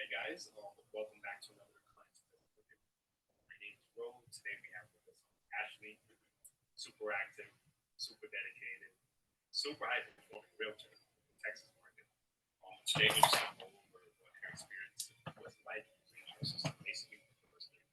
guys. Welcome back to another content. My name is Ro. Today we have with us Ashley, super active, super dedicated, super high performing realtor in the Texas market. Today we're just going to go over what her experience was like using our system basically for the first year.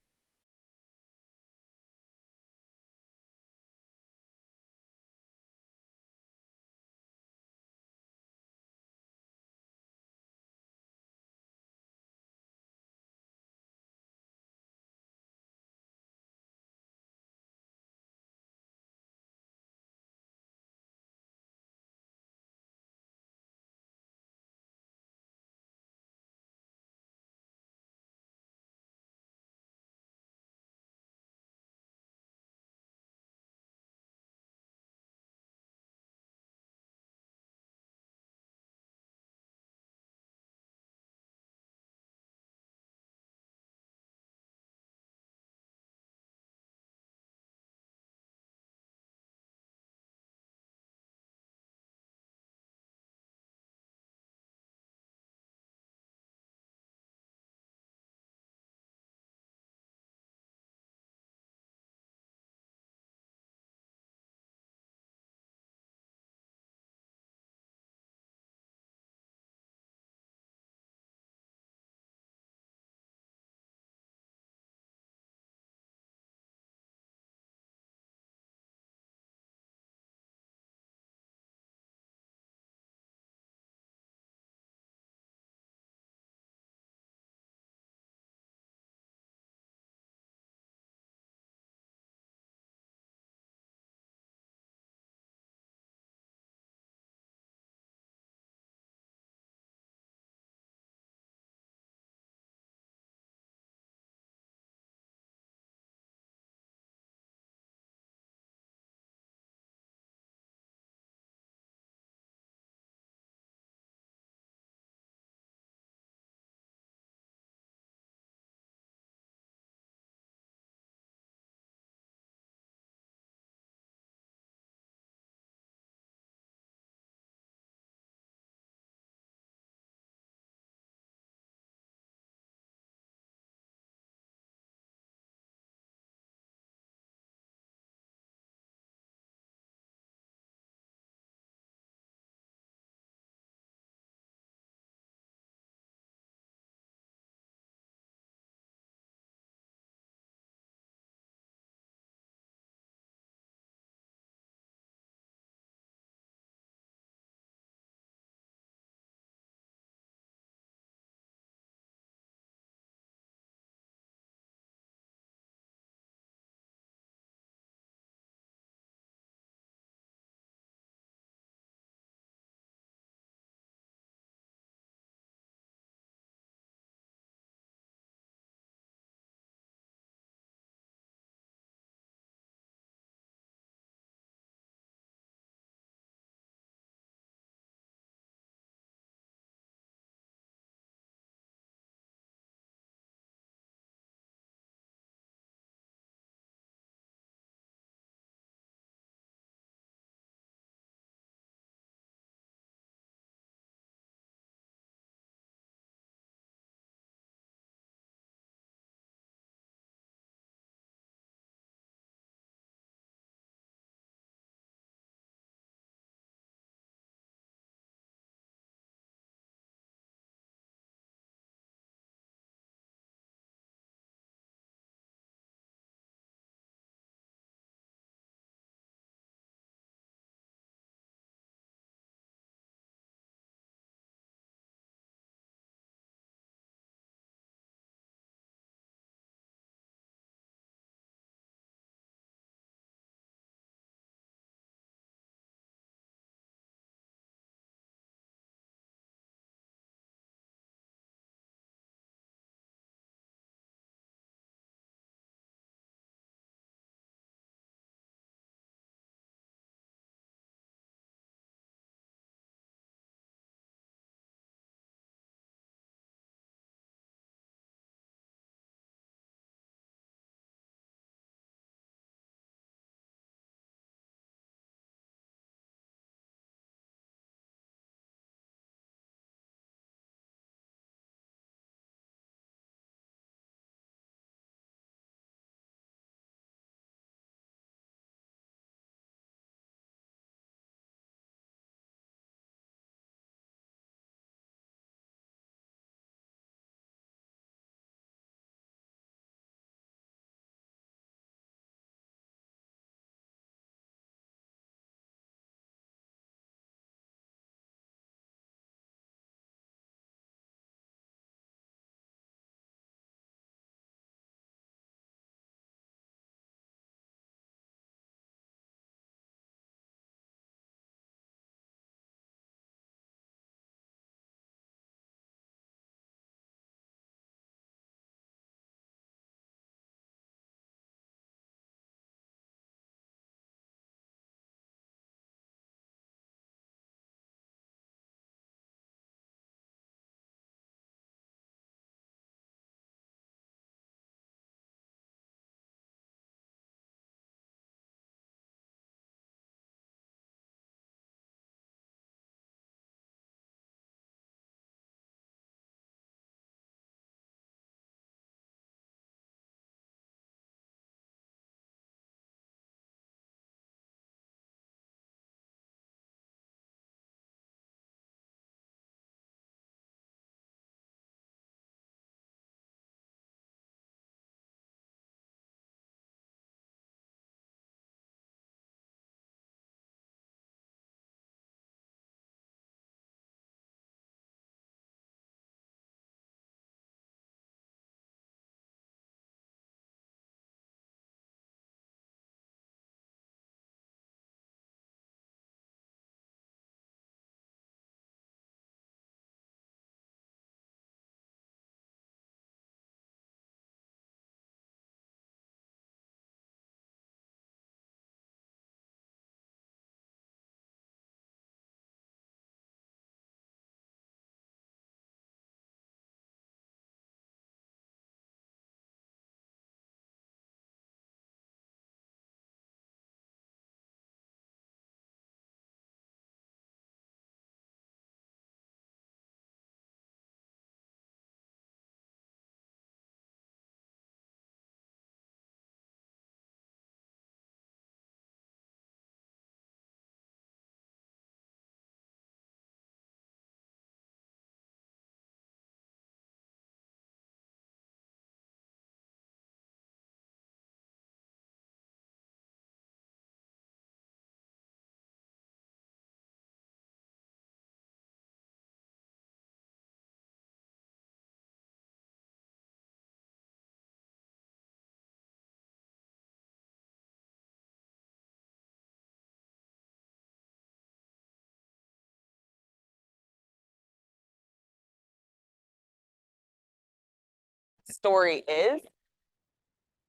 story is.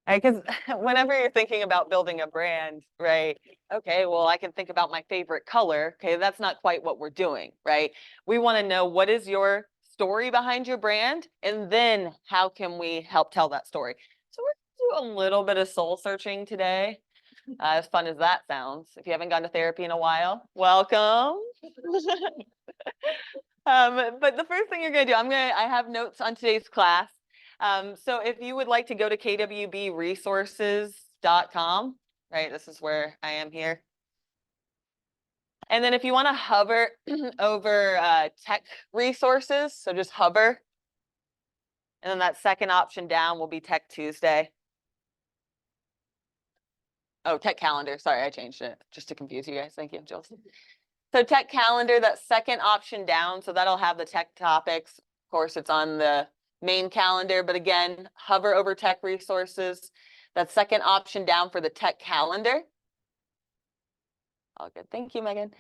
Right? Because whenever you're thinking about building a brand, right? Okay, well, I can think about my favorite color. Okay, that's not quite what we're doing, right? We want to know what is your story behind your brand, and then how can we help tell that story? So we're going to do a little bit of soul searching today. As fun as that sounds. If you haven't gone to therapy in a while, welcome. But the first thing you're going to do, I have notes on today's class. So if you would like to go to kwbresources.com, right? This is where I am here. And then if you want to hover over tech resources, so just hover. And then that second option down will be Tech Tuesday. Oh, Tech Calendar. Sorry, I changed it just to confuse you guys. Thank you, Jill. So Tech Calendar, that second option down, so that'll have the tech topics. Of course, it's on the main calendar, but again, hover over Tech Resources. That second option down for the Tech Calendar. All good. Thank you, Megan.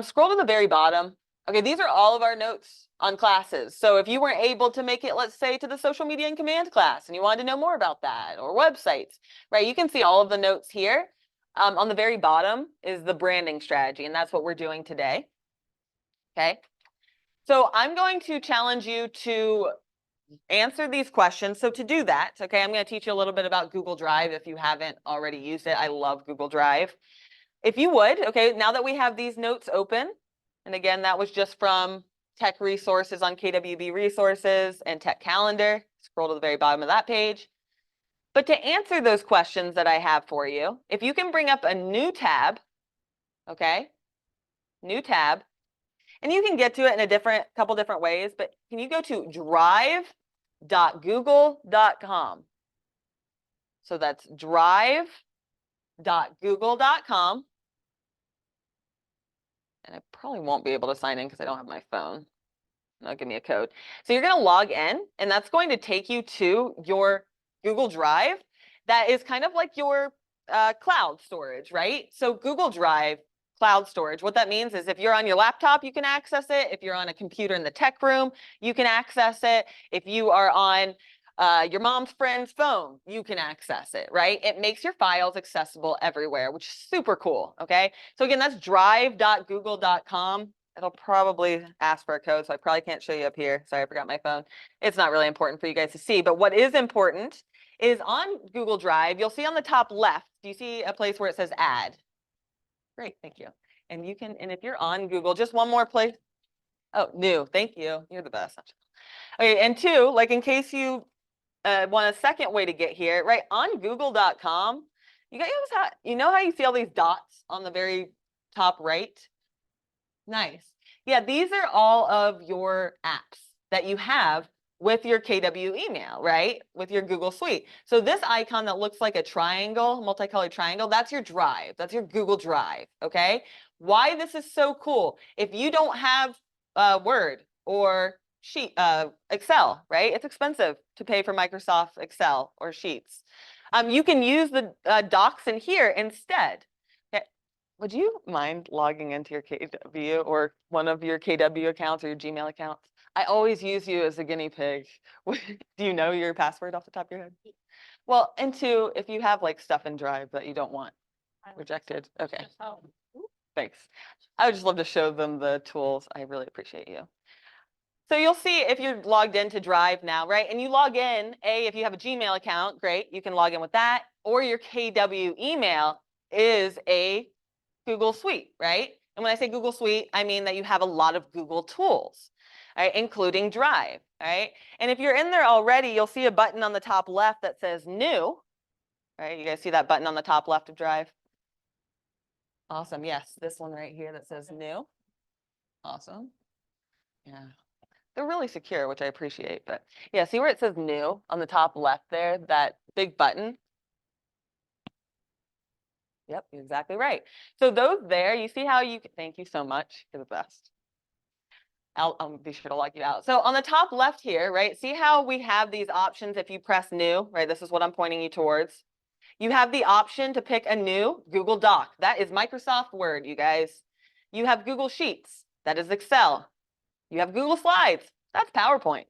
Scroll to the very bottom. Okay, these are all of our notes on classes. So if you weren't able to make it, let's say, to the social media and command class, and you wanted to know more about that, or websites, right? You can see all of the notes here. On the very bottom is the branding strategy, and that's what we're doing today. Okay. So I'm going to challenge you to answer these questions. So to do that, okay, I'm going to teach you a little bit about Google Drive if you haven't already used it. I love Google Drive. If you would, okay, now that we have these notes open, and again, that was just from Tech Resources on KWB Resources and Tech Calendar. Scroll to the very bottom of that page. But to answer those questions that I have for you, if you can bring up a new tab, okay, new tab, and you can get to it in a couple different ways, but can you go to drive.google.com? So that's drive.google.com. And I probably won't be able to sign in because I don't have my phone. They'll give me a code. So you're going to log in, and that's going to take you to your Google Drive. That is kind of like your cloud storage, right? So Google Drive, cloud storage, what that means is if you're on your laptop, you can access it. If you're on a computer in the tech room, you can access it. If you are on your mom's friend's phone, you can access it, right? It makes your files accessible everywhere, which is super cool, okay? So again, that's drive.google.com. It'll probably ask for a code, so I probably can't show you up here. Sorry, I forgot my phone. It's not really important for you guys to see, but what is important is on Google Drive, you'll see on the top left, do you see a place where it says add? Great, thank you. And you can, and if you're on Google, just one more place. Oh, new, thank you. You're the best. Okay, and two, like in case you want a second way to get here, right? On google.com, you guys you know how you see all these dots on the very top right? Nice. Yeah, these are all of your apps that you have with your KW email, right? With your Google Suite. So this icon that looks like a triangle, multicolored triangle, that's your Drive. That's your Google Drive, okay? Why this is so cool. If you don't have Word or Excel, right? It's expensive to pay for Microsoft Excel or Sheets. You can use the docs in here instead. Would you mind logging into your KW or one of your KW accounts or your Gmail accounts? I always use you as a guinea pig. Do you know your password off the top of your head? Well, and two, if you have like stuff in Drive that you don't want rejected. Okay. Thanks. I would just love to show them the tools. I really appreciate you. So you'll see if you're logged into Drive now, right? And you log in, if you have a Gmail account, great, you can log in with that. Or your KW email is a Google Suite, right? And when I say Google Suite, I mean that you have a lot of Google tools, right, including Drive, right? And if you're in there already, you'll see a button on the top left that says New, right? You guys see that button on the top left of Drive? Awesome. Yes, this one right here that says New. Awesome. Yeah. They're really secure, which I appreciate. But yeah, see where it says New on the top left there, that big button? Yep, you're exactly right. So those there, you see how you can, thank you so much. You're the best. I'll be sure to log you out. So on the top left here, right, see how we have these options if you press new, right? This is what I'm pointing you towards. You have the option to pick a new Google Doc. That is Microsoft Word, you guys. You have Google Sheets. That is Excel. You have Google Slides. That's PowerPoint.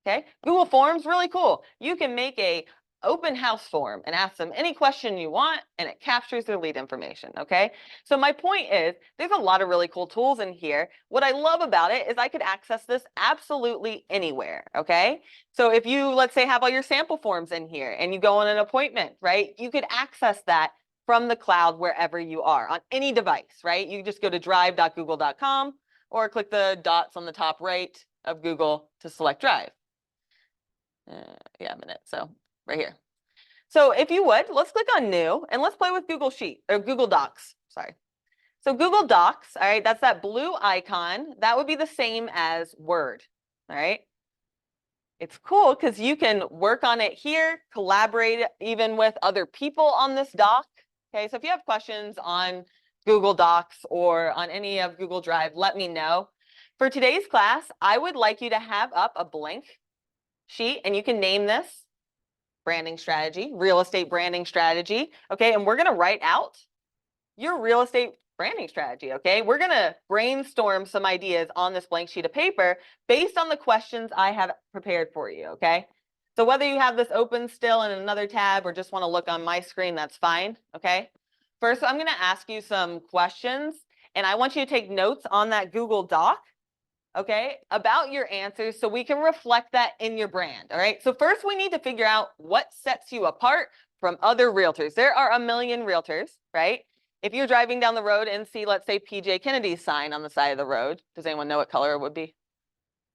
Okay, Google Forms, really cool. You can make a open house form and ask them any question you want, and it captures their lead information, okay? So my point is, there's a lot of really cool tools in here. What I love about it is I could access this absolutely anywhere, okay? So if you, let's say, have all your sample forms in here and you go on an appointment, right? You could access that from the cloud wherever you are on any device, right? You just go to drive.google.com or click the dots on the top right of Google to select Drive. Yeah, a minute. So right here. So if you would, let's click on new and let's play with Google Sheet or Google Docs. Sorry. So Google Docs, all right, that's that blue icon. That would be the same as Word, all right? It's cool because you can work on it here, collaborate even with other people on this doc. Okay, so if you have questions on Google Docs or on any of Google Drive, let me know. For today's class, I would like you to have up a blank sheet, and you can name this branding strategy, real estate branding strategy. Okay, and we're going to write out your real estate branding strategy. Okay, we're going to brainstorm some ideas on this blank sheet of paper based on the questions I have prepared for you. Okay, so whether you have this open still in another tab or just want to look on my screen, that's fine. Okay, first I'm going to ask you some questions, and I want you to take notes on that Google Doc, okay, about your answers so we can reflect that in your brand. All right, so first we need to figure out what sets you apart from other realtors. There are a million realtors, right? If you're driving down the road and see, let's say, PJ Kennedy's sign on the side of the road, does anyone know what color it would be?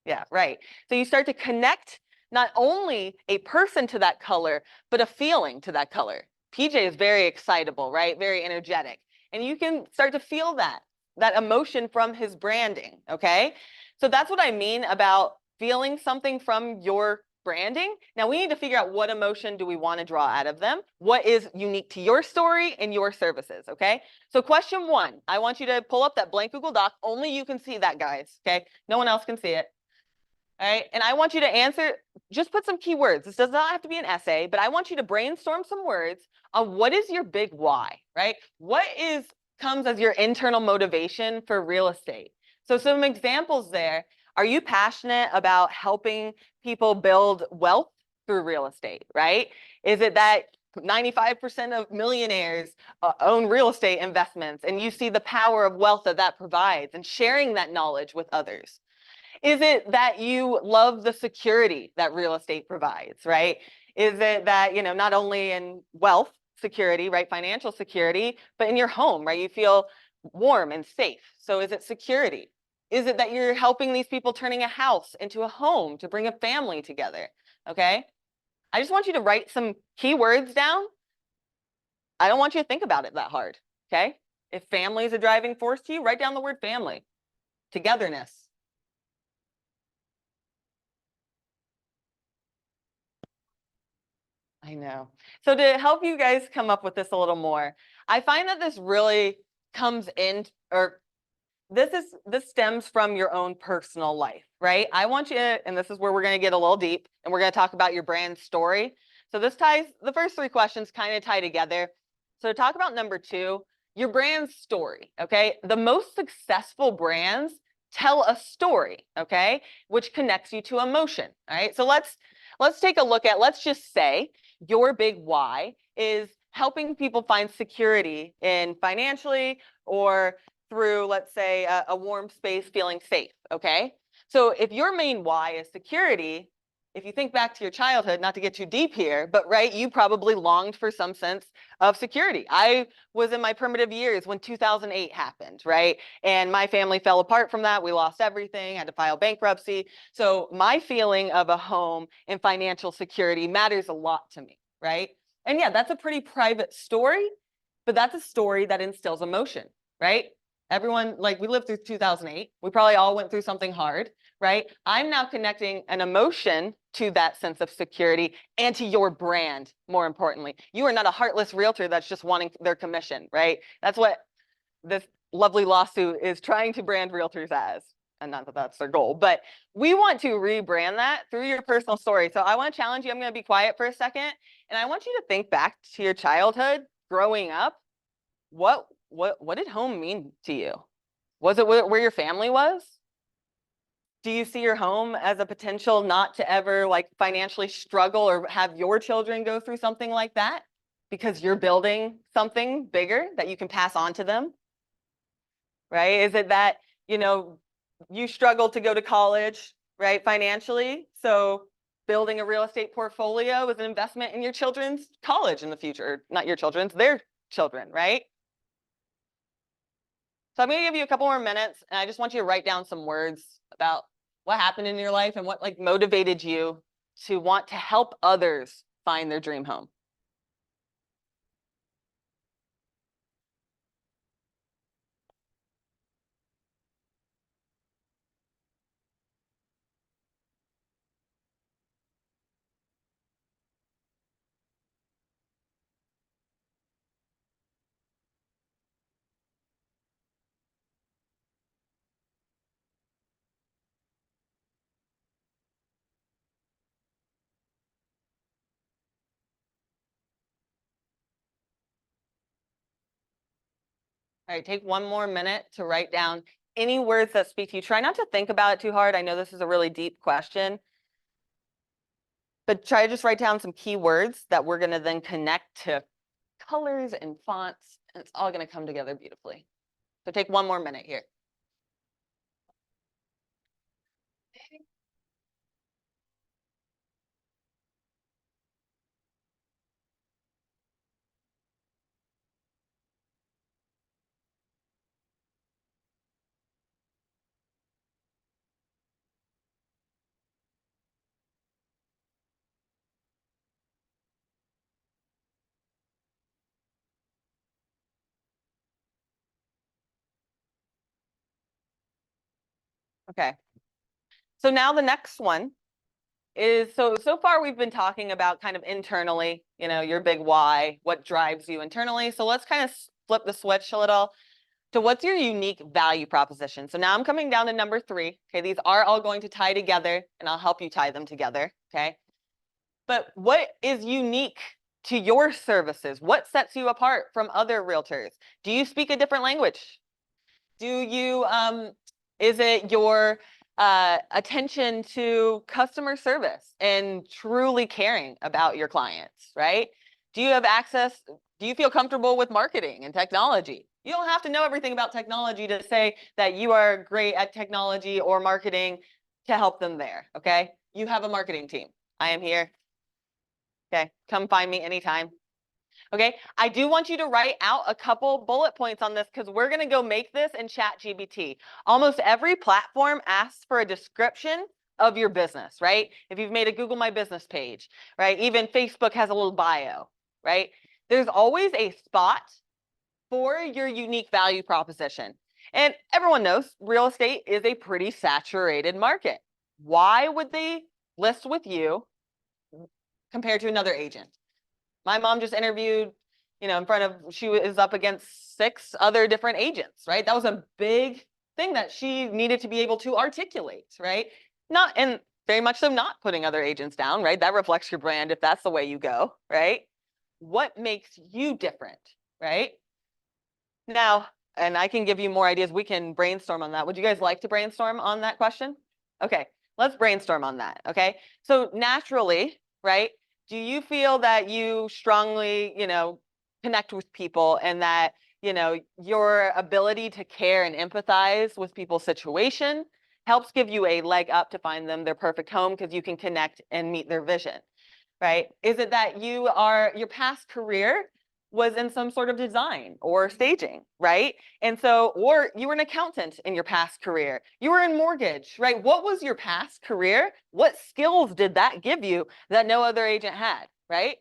Yeah, right. So you start to connect not only a person to that color, but a feeling to that color. PJ is very excitable, right? Very energetic. And you can start to feel that emotion from his branding, okay? So that's what I mean about feeling something from your branding. Now we need to figure out what emotion do we want to draw out of them? What is unique to your story and your services, okay? So question one, I want you to pull up that blank Google Doc. Only you can see that, guys, okay? No one else can see it. All right, and I want you to answer, just put some keywords. This does not have to be an essay, but I want you to brainstorm some words on what is your big why, right? What comes as your internal motivation for real estate? So some examples there. Are you passionate about helping people build wealth through real estate, right? Is it that 95% of millionaires own real estate investments and you see the power of wealth that provides and sharing that knowledge with others? Is it that you love the security that real estate provides, right? Is it that, not only in wealth security, right, financial security, but in your home, right? You feel warm and safe. So is it security? Is it that you're helping these people turning a house into a home to bring a family together? Okay. I just want you to write some keywords down. I don't want you to think about it that hard. Okay. If family is a driving force to you, write down the word family, togetherness. I know. So to help you guys come up with this a little more, I find that this really comes in, or this stems from your own personal life, right? I want you, and this is where we're going to get a little deep, and we're going to talk about your brand story. So the first three questions kind of tie together. So to talk about number two, your brand story, okay? The most successful brands tell a story, okay? Which connects you to emotion, all right? So let's take a look at, let's just say your big why is helping people find security in financially or through, let's say, a warm space, feeling safe, okay? So if your main why is security, if you think back to your childhood, not to get too deep here, but right, you probably longed for some sense of security. I was in my primitive years when 2008 happened, right? And my family fell apart from that. We lost everything, had to file bankruptcy. So my feeling of a home and financial security matters a lot to me, right? And yeah, that's a pretty private story, but that's a story that instills emotion, right? Everyone, like, we lived through 2008. We probably all went through something hard, right? I'm now connecting an emotion to that sense of security and to your brand, more importantly. You are not a heartless realtor that's just wanting their commission, right? That's what this lovely lawsuit is trying to brand realtors as. And not that that's their goal, but we want to rebrand that through your personal story. So I want to challenge you. I'm going to be quiet for a second. And I want you to think back to your childhood, growing up. What did home mean to you? Was it where your family was? Do you see your home as a potential not to ever like financially struggle or have your children go through something like that because you're building something bigger that you can pass on to them? Right? Is it that, you know, you struggle to go to college, right, financially? So building a real estate portfolio is an investment in your children's college in the future, not your children's, their children, right? So I'm going to give you a couple more minutes, and I just want you to write down some words about what happened in your life and what like motivated you to want to help others find their dream home. All right, take one more minute to write down any words that speak to you. Try not to think about it too hard. I know this is a really deep question, but try to just write down some key words that we're going to then connect to colors and fonts, and it's all going to come together beautifully. So take one more minute here. Okay. So now the next one is, so far we've been talking about kind of internally, you know, your big why, what drives you internally. So let's kind of flip the switch a little to what's your unique value proposition. So now I'm coming down to number 3. Okay, these are all going to tie together, and I'll help you tie them together. Okay, but what is unique to your services? What sets you apart from other realtors? Do you speak a different language? Do you is it your attention to customer service and truly caring about your clients, right? Do you have access? Do you feel comfortable with marketing and technology? You don't have to know everything about technology to say that you are great at technology or marketing to help them there, okay? You have a marketing team. I am here. Okay, come find me anytime. Okay, I do want you to write out a couple bullet points on this because we're going to go make this in ChatGPT. Almost every platform asks for a description of your business, right? If you've made a Google My Business page, right? Even Facebook has a little bio, right? There's always a spot for your unique value proposition. And everyone knows real estate is a pretty saturated market. Why would they list with you compared to another agent? My mom just interviewed, you know, in front of, she was up against 6 other different agents, right? That was a big thing that she needed to be able to articulate, right? Not, and very much so not putting other agents down, right? That reflects your brand if that's the way you go, right? What makes you different, right? Now, and I can give you more ideas. We can brainstorm on that. Would you guys like to brainstorm on that question? Okay, let's brainstorm on that, okay? So naturally, right? Do you feel that you strongly, you know, connect with people and that, you know, your ability to care and empathize with people's situation helps give you a leg up to find them their perfect home because you can connect and meet their vision, right? Is it that your past career was in some sort of design or staging, right? And so, or you were an accountant in your past career, you were in mortgage, right? What was your past career? What skills did that give you that no other agent had, right?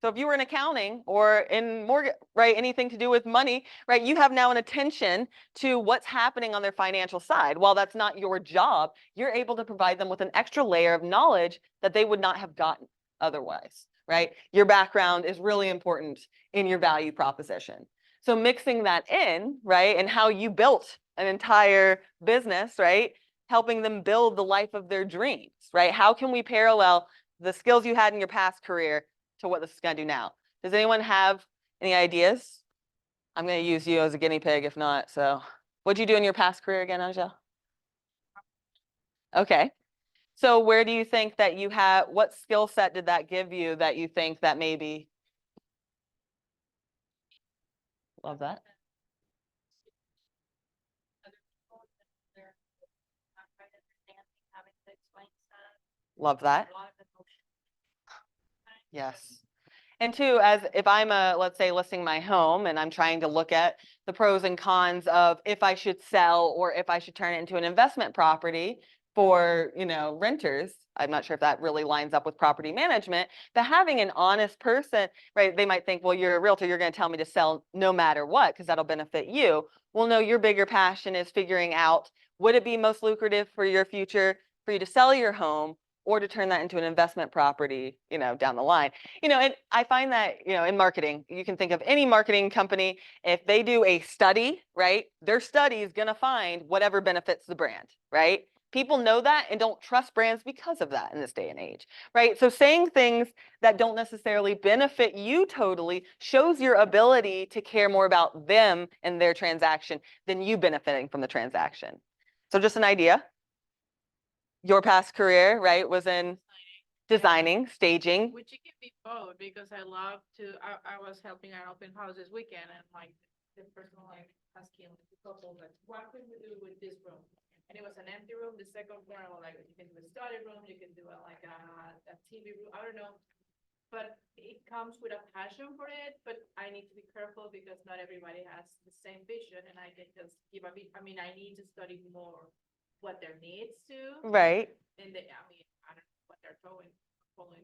So if you were in accounting or in mortgage, right, anything to do with money, right, you have now an attention to what's happening on their financial side. While that's not your job, you're able to provide them with an extra layer of knowledge that they would not have gotten otherwise, right? Your background is really important in your value proposition. So mixing that in, right, and how you built an entire business, right, helping them build the life of their dreams, right? How can we parallel the skills you had in your past career to what this is going to do now? Does anyone have any ideas? I'm going to use you as a guinea pig if not. So what'd you do in your past career again, Angel? Okay. So where do you think that you have, what skill set did that give you that you think that maybe? Love that. Love that. Yes. And two, as if I'm let's say listing my home and I'm trying to look at the pros and cons of if I should sell or if I should turn it into an investment property for, renters. I'm not sure if that really lines up with property management, but having an honest person, right? They might think, well, you're a realtor, you're going to tell me to sell no matter what, because that'll benefit you. Well, no, your bigger passion is figuring out, would it be most lucrative for your future for you to sell your home or to turn that into an investment property, down the line. And I find that, in marketing, you can think of any marketing company, if they do a study, right? Their study is going to find whatever benefits the brand, right? People know that and don't trust brands because of that in this day and age, right? So saying things that don't necessarily benefit you totally shows your ability to care more about them and their transaction than you benefiting from the transaction. So just an idea. Your past career, right, was in designing, staging. Which it can be both because I love to. I was helping at open house this weekend, and like the person like asking the couple like, what can we do with this room? And it was an empty room. The second floor, I was like, you can do a study room, you can do a TV room. I don't know, but it comes with a passion for it. But I need to be careful because not everybody has the same vision, and I can just give a bit. I mean, I need to study more what their needs to, Right. and I don't know what they're following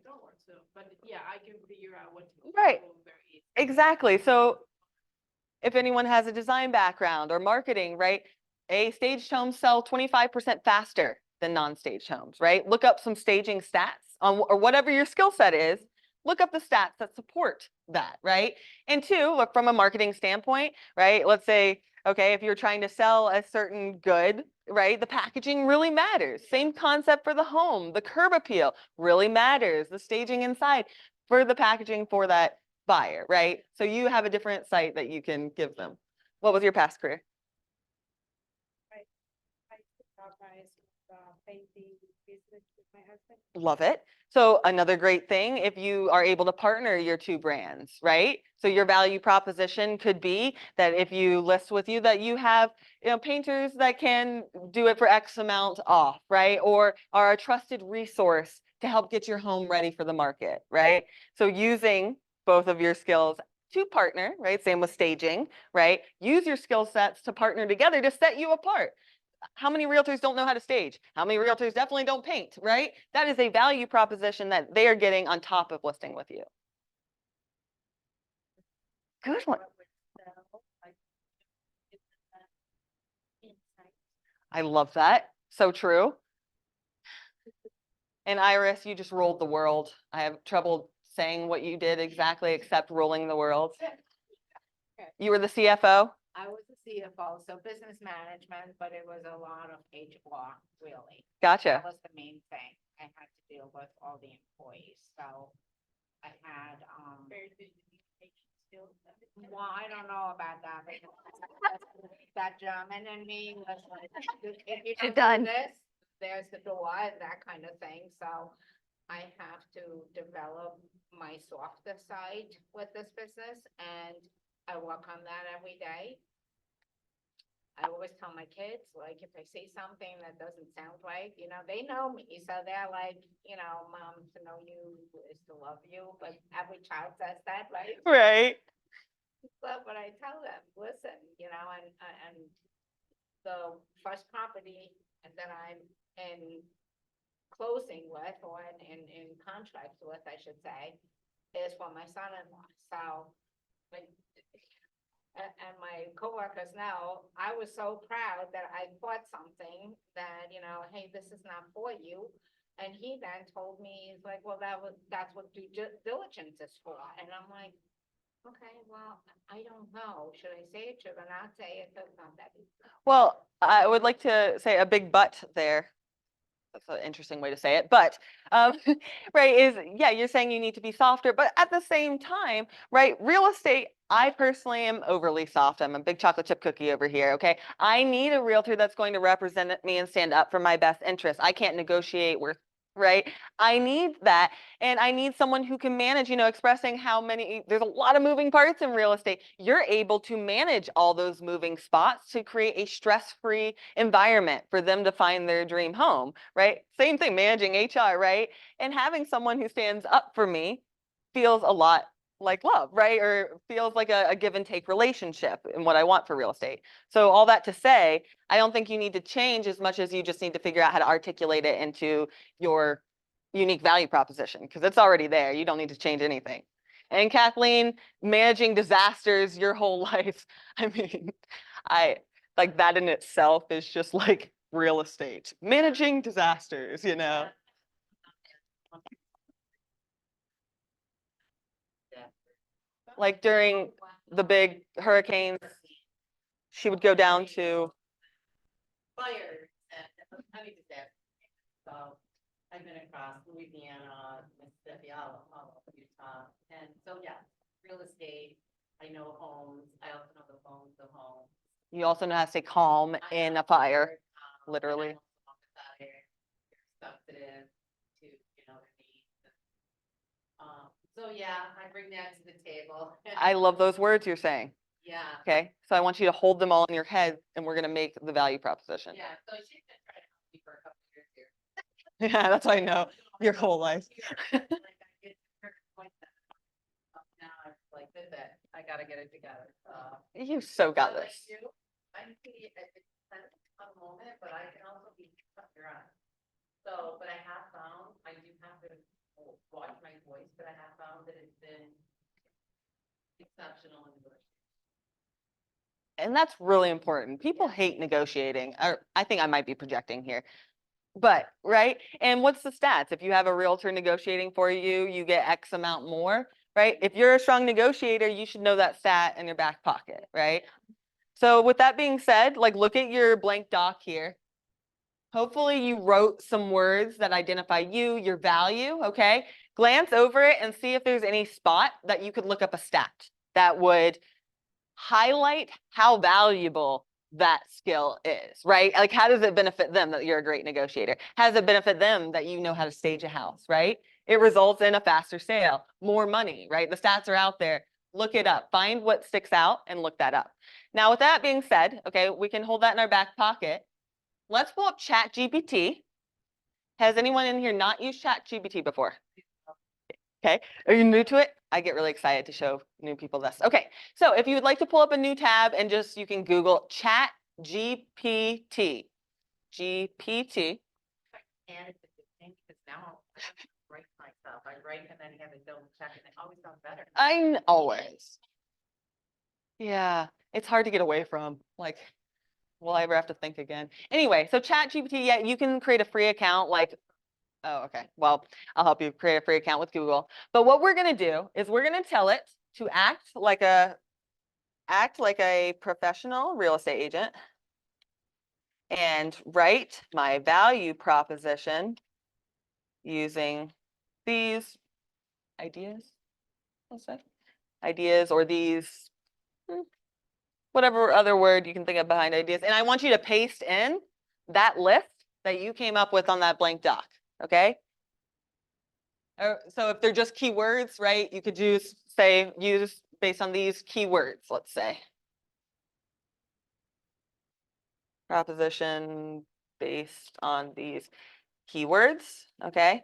towards. So, but yeah, I can figure out what to Right. do very easily. Exactly. So if anyone has a design background or marketing, right? A staged homes sell 25% faster than non-staged homes, right? Look up some staging stats on or whatever your skill set is. Look up the stats that support that, right? And two, look from a marketing standpoint, right? Let's say, okay, if you're trying to sell a certain good, right? The packaging really matters. Same concept for the home. The curb appeal really matters. The staging inside for the packaging for that buyer, right? So you have a different site that you can give them. What was your past career? I organize painting business with my husband. Love it. So another great thing, if you are able to partner your two brands, right? So your value proposition could be that if you list with you that you have, painters that can do it for X amount off, right? Or are a trusted resource to help get your home ready for the market, right? So using both of your skills to partner, right? Same with staging, right? Use your skill sets to partner together to set you apart. How many realtors don't know how to stage? How many realtors definitely don't paint, right? That is a value proposition that they are getting on top of listing with you. Good one. I love that. So true. And Iris, you just rolled the world. I have trouble saying what you did exactly except rolling the world. You were the CFO? I was a CFO, so business management, but it was a lot of HR, really. Gotcha. That was the main thing. I had to deal with all the employees, so I had, well, I don't know about that. That German in me was like, if you You're don't done. do this, there's the door, that kind of thing, so I have to develop my softer side with this business, and I work on that every day. I always tell my kids, like, if I say something that doesn't sound right, they know me. So they're like, mom, to know you is to love you. But every child says that, right? Right. But I tell them, listen, and the first property that I'm in closing with, or in contract with, I should say, is for my son-in-law. So, like, and my coworkers know, I was so proud that I bought something that, hey, this is not for you. And he then told me, he's like, well, that's what due diligence is for. And I'm like, okay, well, I don't know. Should I say it? Should I not say it? That's not that easy. Well, I would like to say a big but there. that's an interesting way to say it, but um, right, is yeah, you're saying you need to be softer, but at the same time, right, real estate, I personally am overly soft. I'm a big chocolate chip cookie over here, okay? I need a realtor that's going to represent me and stand up for my best interests. I can't negotiate with, right? I need that. And I need someone who can manage, expressing how many, there's a lot of moving parts in real estate. You're able to manage all those moving spots to create a stress-free environment for them to find their dream home, right? Same thing, managing HR, right? And having someone who stands up for me feels a lot like love, right? Or feels like a give and take relationship in what I want for real estate. So all that to say, I don't think you need to change as much as you just need to figure out how to articulate it into your unique value proposition, because it's already there. You don't need to change anything. And Kathleen, managing disasters your whole life. I mean, I like that in itself is just like real estate. Managing disasters, Like during the big hurricanes, she would go down to, Fires and honey disasters. So I've been across Louisiana, Mississippi, all of Utah. And so, yeah, real estate, I know homes. I also know the phones of homes. you also know how to stay calm in a fire, literally. And I also know the fire, they're sensitive to, the needs. So yeah, I bring that to the table. I love those words you're saying. Yeah. Okay, so I want you to hold them all in your head and we're gonna make the value proposition. Yeah, so she's been trying to help me for a couple of years here. Yeah, that's what I know, your whole life. Like I get to her point that now I'm like, this it, I gotta get it together. You so got But this. I can be at the kind of a moment, but I can also be shut your eyes. So, but I have found, I do have to watch my voice, but I have found that it's been exceptional in the And that's really important. People hate negotiating. I think I might be projecting here. But, right? And what's the stats? If you have a realtor negotiating for you, you get X amount more, right? If you're a strong negotiator, you should know that stat in your back pocket, right? So with that being said, like look at your blank doc here. Hopefully you wrote some words that identify you, your value, okay? Glance over it and see if there's any spot that you could look up a stat that would highlight how valuable that skill is, right? Like, how does it benefit them that you're a great negotiator? How does it benefit them that you know how to stage a house, right? It results in a faster sale, more money, right? The stats are out there. Look it up. Find what sticks out and look that up. Now, with that being said, okay, we can hold that in our back pocket. Let's pull up Chat GPT. Has anyone in here not used Chat GPT before? Okay, are you new to it? I get really excited to show new people this. Okay, so if you would like to pull up a new tab and just, you can Google Chat GPT. GPT. And it's a good thing because now I don't write myself. I write and then have it double check and it always sounds better. Always. Yeah, it's hard to get away from. Like, will I ever have to think again? Anyway, so Chat GPT, yeah, you can create a free account like, oh, okay. Well, I'll help you create a free account with Google. But what we're going to do is we're going to tell it to act like a professional real estate agent and write my value proposition using these ideas, let's say, ideas or these, whatever other word you can think of behind ideas. And I want you to paste in that list that you came up with on that blank doc, okay? So if they're just keywords, right, you could use based on these keywords, let's say. Proposition based on these keywords, okay?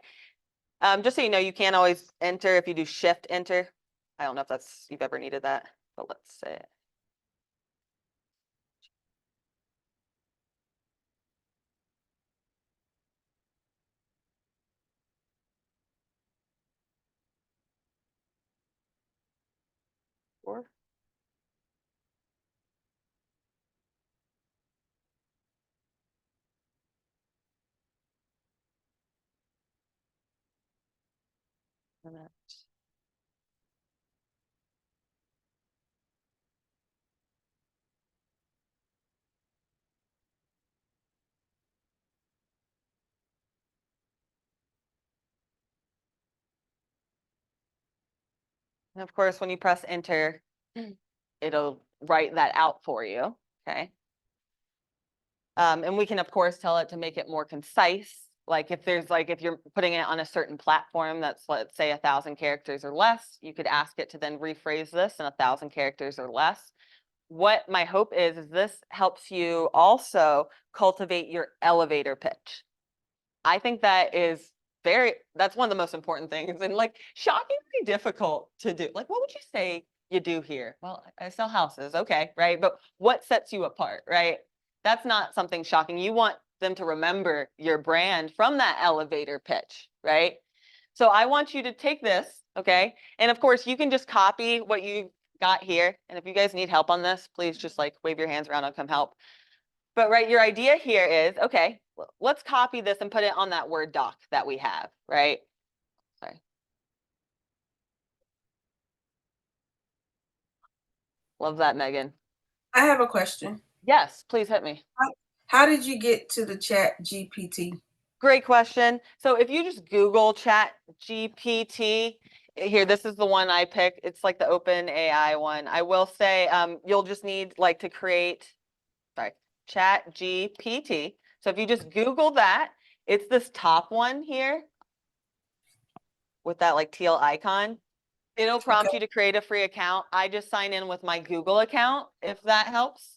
Just so you know, you can't always enter if you do shift enter. I don't know if you've ever needed that, but let's say it. Or And of course, when you press enter, it'll write that out for you, okay? And we can, of course, tell it to make it more concise. Like if you're putting it on a certain platform that's, let's say, 1,000 characters or less, you could ask it to then rephrase this in 1,000 characters or less. What my hope is this helps you also cultivate your elevator pitch. I think that is that's one of the most important things, and like shockingly difficult to do. Like, what would you say you do here? Well, I sell houses. Okay, right. But what sets you apart, right? That's not something shocking. You want them to remember your brand from that elevator pitch, right? So I want you to take this, okay? And of course, you can just copy what you got here. And if you guys need help on this, please just like wave your hands around, I'll come help. But right, your idea here is, okay, let's copy this and put it on that Word doc that we have, right? Sorry. Love that, Megan. I have a question. Yes, please hit me. How did you get to the Chat GPT? Great question. So if you just Google Chat GPT, here, this is the one I picked. It's like the Open AI one. I will say you'll just need like to create, sorry, Chat GPT. So if you just Google that, it's this top one here with that like teal icon. It'll prompt you to create a free account. I just sign in with my Google account, if that helps.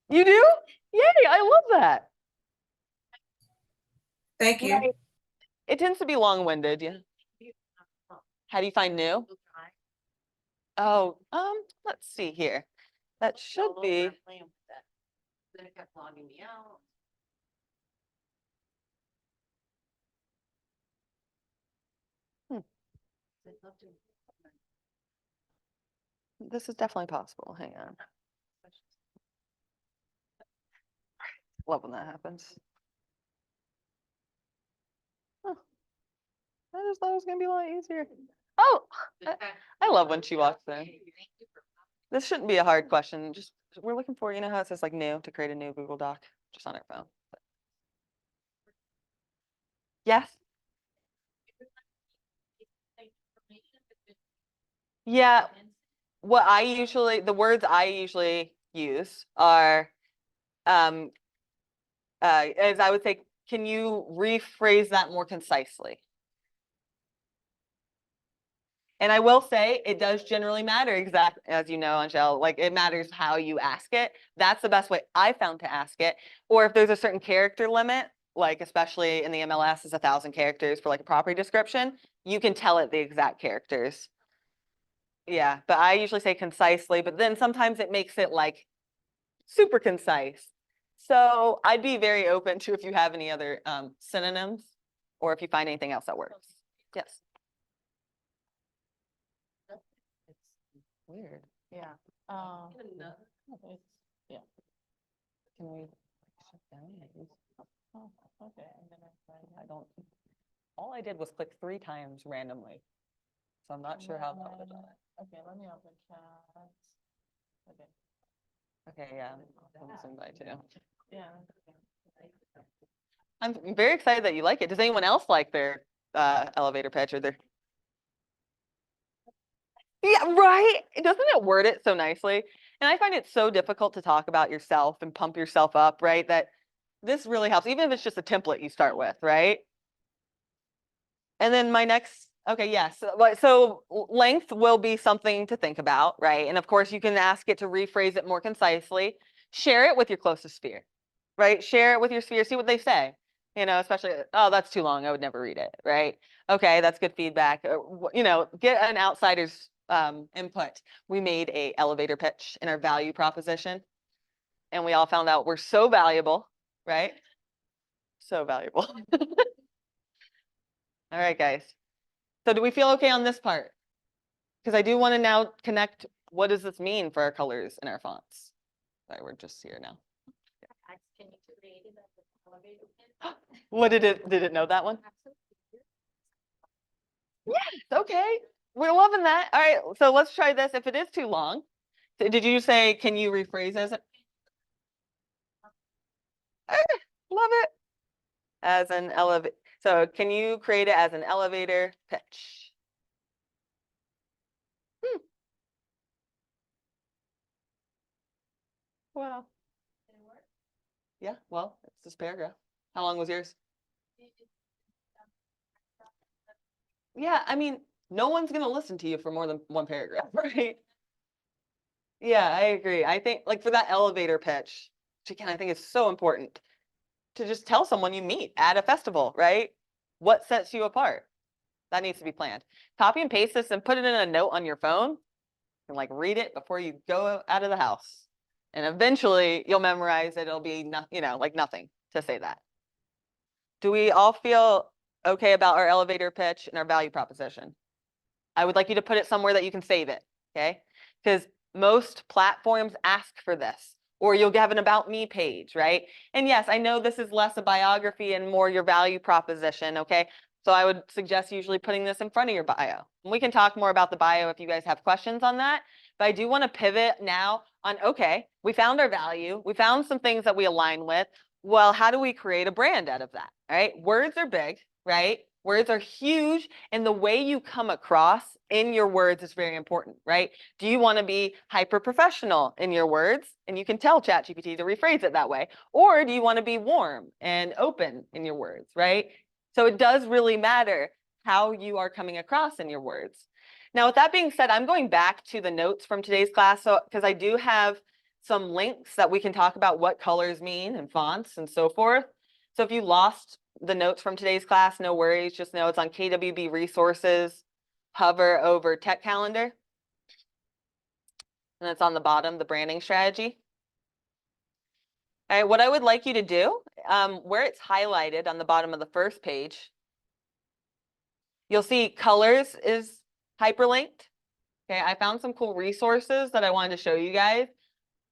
You do? Yay, I love that. Thank you. Right. It tends to be long-winded, yeah. How do you find new? Oh, let's see here. That should be. Then it kept logging me out. This is definitely possible. Hang on. Love when that happens. Huh. I just thought it was gonna be a lot easier. Oh, I love when she walks in. This shouldn't be a hard question. Just we're looking for, you know how it says like new to create a new Google Doc just on our phone. Yes. Yeah. The words I usually use are, as I would say, can you rephrase that more concisely? And I will say it does generally matter, exactly as you know, Angel, like it matters how you ask it. That's the best way I found to ask it. Or if there's a certain character limit, like especially in the MLS is 1,000 characters for like a property description, you can tell it the exact characters. Yeah, but I usually say concisely, but then sometimes it makes it like super concise. So I'd be very open to if you have any other synonyms or if you find anything else that works. Yes. Weird. Yeah. Yeah. Can we shut down? Oh, okay. I'm gonna find I don't. All I did was click 3 times randomly, so I'm not sure how that would have done it. Okay, let me open chat. Okay. Okay, yeah, I'm listening by too. Yeah. I'm very excited that you like it. Does anyone else like their elevator pitch or their? Yeah, right. Doesn't it word it so nicely? And I find it so difficult to talk about yourself and pump yourself up, right? That this really helps, even if it's just a template you start with, right? And then my next, okay, yes. So length will be something to think about, right? And of course, you can ask it to rephrase it more concisely. Share it with your closest sphere, right? Share it with your sphere, see what they say. You know, especially, oh, that's too long. I would never read it, right? Okay, that's good feedback. You know, get an outsider's input. We made a elevator pitch in our value proposition, and we all found out we're so valuable, right? So valuable. All right, guys. So do we feel okay on this part? Because I do want to now connect, what does this mean for our colors and our fonts? Sorry, we're just here now. Can you create it as an elevator pitch? What did it know that one? Yes, okay. We're loving that. All right, so let's try this. If it is too long, did you say, can you rephrase as love it. As an elevator. So can you create it as an elevator pitch? Wow. Yeah, well, it's this paragraph. How long was yours? Yeah, I mean, no one's gonna listen to you for more than one paragraph, right? Yeah, I agree. I think like for that elevator pitch, which again, I think is so important to just tell someone you meet at a festival, right? What sets you apart? That needs to be planned. Copy and paste this and put it in a note on your phone and like read it before you go out of the house. And eventually you'll memorize it. It'll be not, like nothing to say that. Do we all feel okay about our elevator pitch and our value proposition? I would like you to put it somewhere that you can save it, okay? Because most platforms ask for this, or you'll have an about me page, right? And yes, I know this is less a biography and more your value proposition, okay? So I would suggest usually putting this in front of your bio. And we can talk more about the bio if you guys have questions on that. But I do want to pivot now on, okay, we found our value. We found some things that we align with. Well, how do we create a brand out of that, right? Words are big, right? Words are huge, and the way you come across in your words is very important, right? Do you want to be hyper professional in your words? And you can tell ChatGPT to rephrase it that way. Or do you want to be warm and open in your words, right? So it does really matter how you are coming across in your words. Now, with that being said, I'm going back to the notes from today's class, so because I do have some links that we can talk about what colors mean and fonts and so forth. So if you lost the notes from today's class, no worries. Just know it's on KWB resources. Hover over tech calendar. And it's on the bottom, the branding strategy. All right, what I would like you to do, where it's highlighted on the bottom of the first page, you'll see colors is hyperlinked. Okay, I found some cool resources that I wanted to show you guys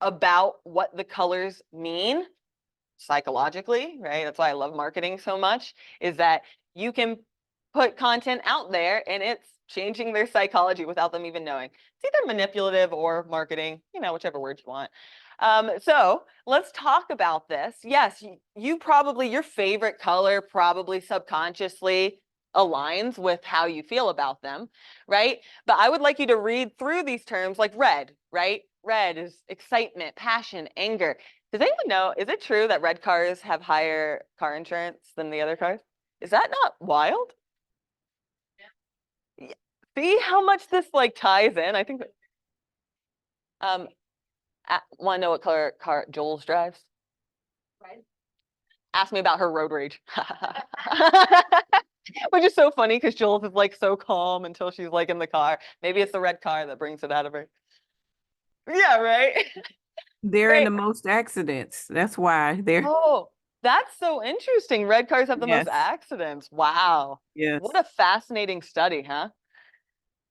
about what the colors mean psychologically, right? That's why I love marketing so much, is that you can put content out there and it's changing their psychology without them even knowing. It's either manipulative or marketing, whichever word you want. So let's talk about this. Yes, you probably, your favorite color probably subconsciously aligns with how you feel about them, right? But I would like you to read through these terms like red, right? Red is excitement, passion, anger. Does anyone know, is it true that red cars have higher car insurance than the other cars? Is that not wild? Yeah. See how much this like ties in? I think that, want to know what color car Jules drives? Right. Ask me about her road rage. Which is so funny because Jules is like so calm until she's like in the car. Maybe it's the red car that brings it out of her. Yeah, right? They're in Right. the most accidents. That's why they're, Oh, that's so interesting. Red cars have the most Yes. accidents. Wow. yes. What a fascinating study, huh?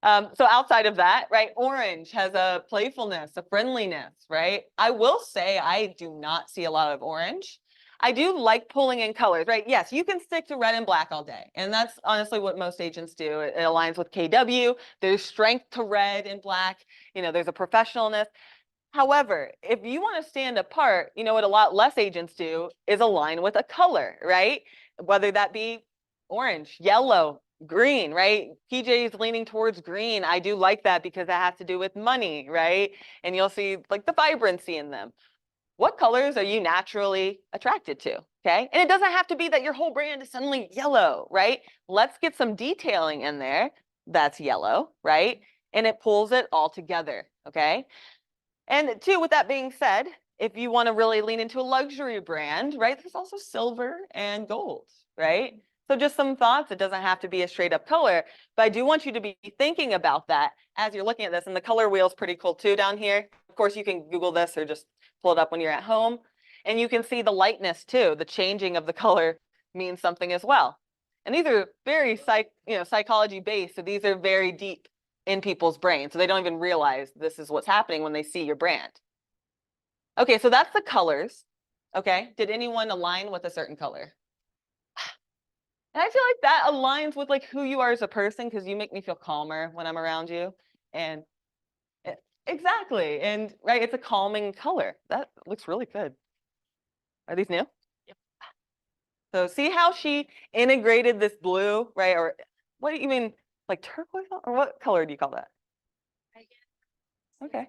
So outside of that, right, orange has a playfulness, a friendliness, right? I will say I do not see a lot of orange. I do like pulling in colors, right? Yes, you can stick to red and black all day. And that's honestly what most agents do. It aligns with KW. There's strength to red and black. There's a professionalness. However, if you want to stand apart, what a lot less agents do is align with a color, right? Whether that be orange, yellow, green, right? PJ is leaning towards green. I do like that because that has to do with money, right? And you'll see like the vibrancy in them. What colors are you naturally attracted to? Okay. And it doesn't have to be that your whole brand is suddenly yellow, right? Let's get some detailing in there that's yellow, right? And it pulls it all together. Okay. And two, with that being said, if you want to really lean into a luxury brand, right, there's also silver and gold, right? So just some thoughts. It doesn't have to be a straight up color, but I do want you to be thinking about that as you're looking at this. And the color wheel is pretty cool too down here. Of course, you can Google this or just pull it up when you're at home. And you can see the lightness too. The changing of the color means something as well. And these are very psychology based. So these are very deep in people's brains. So they don't even realize this is what's happening when they see your brand. Okay, so that's the colors. Okay, did anyone align with a certain color? And I feel like that aligns with like who you are as a person because you make me feel calmer when I'm around you. And exactly. And right, it's a calming color. That looks really good. Are these new? Yep. So see how she integrated this blue, right? Or what do you mean, like turquoise, or what color do you call that? Okay.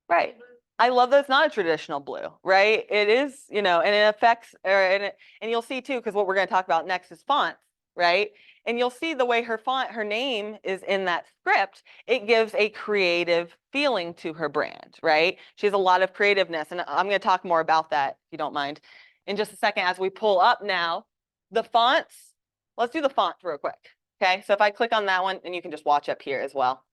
Right. I love that it's not a traditional blue, right? It is, and it affects, and you'll see too, because what we're going to talk about next is fonts, right? And you'll see the way her name is in that script, it gives a creative feeling to her brand, right? She has a lot of creativeness, and I'm going to talk more about that, if you don't mind, in just a second as we pull up now the fonts. Let's do the font real quick, okay? So if I click on that one, and you can just watch up here as well.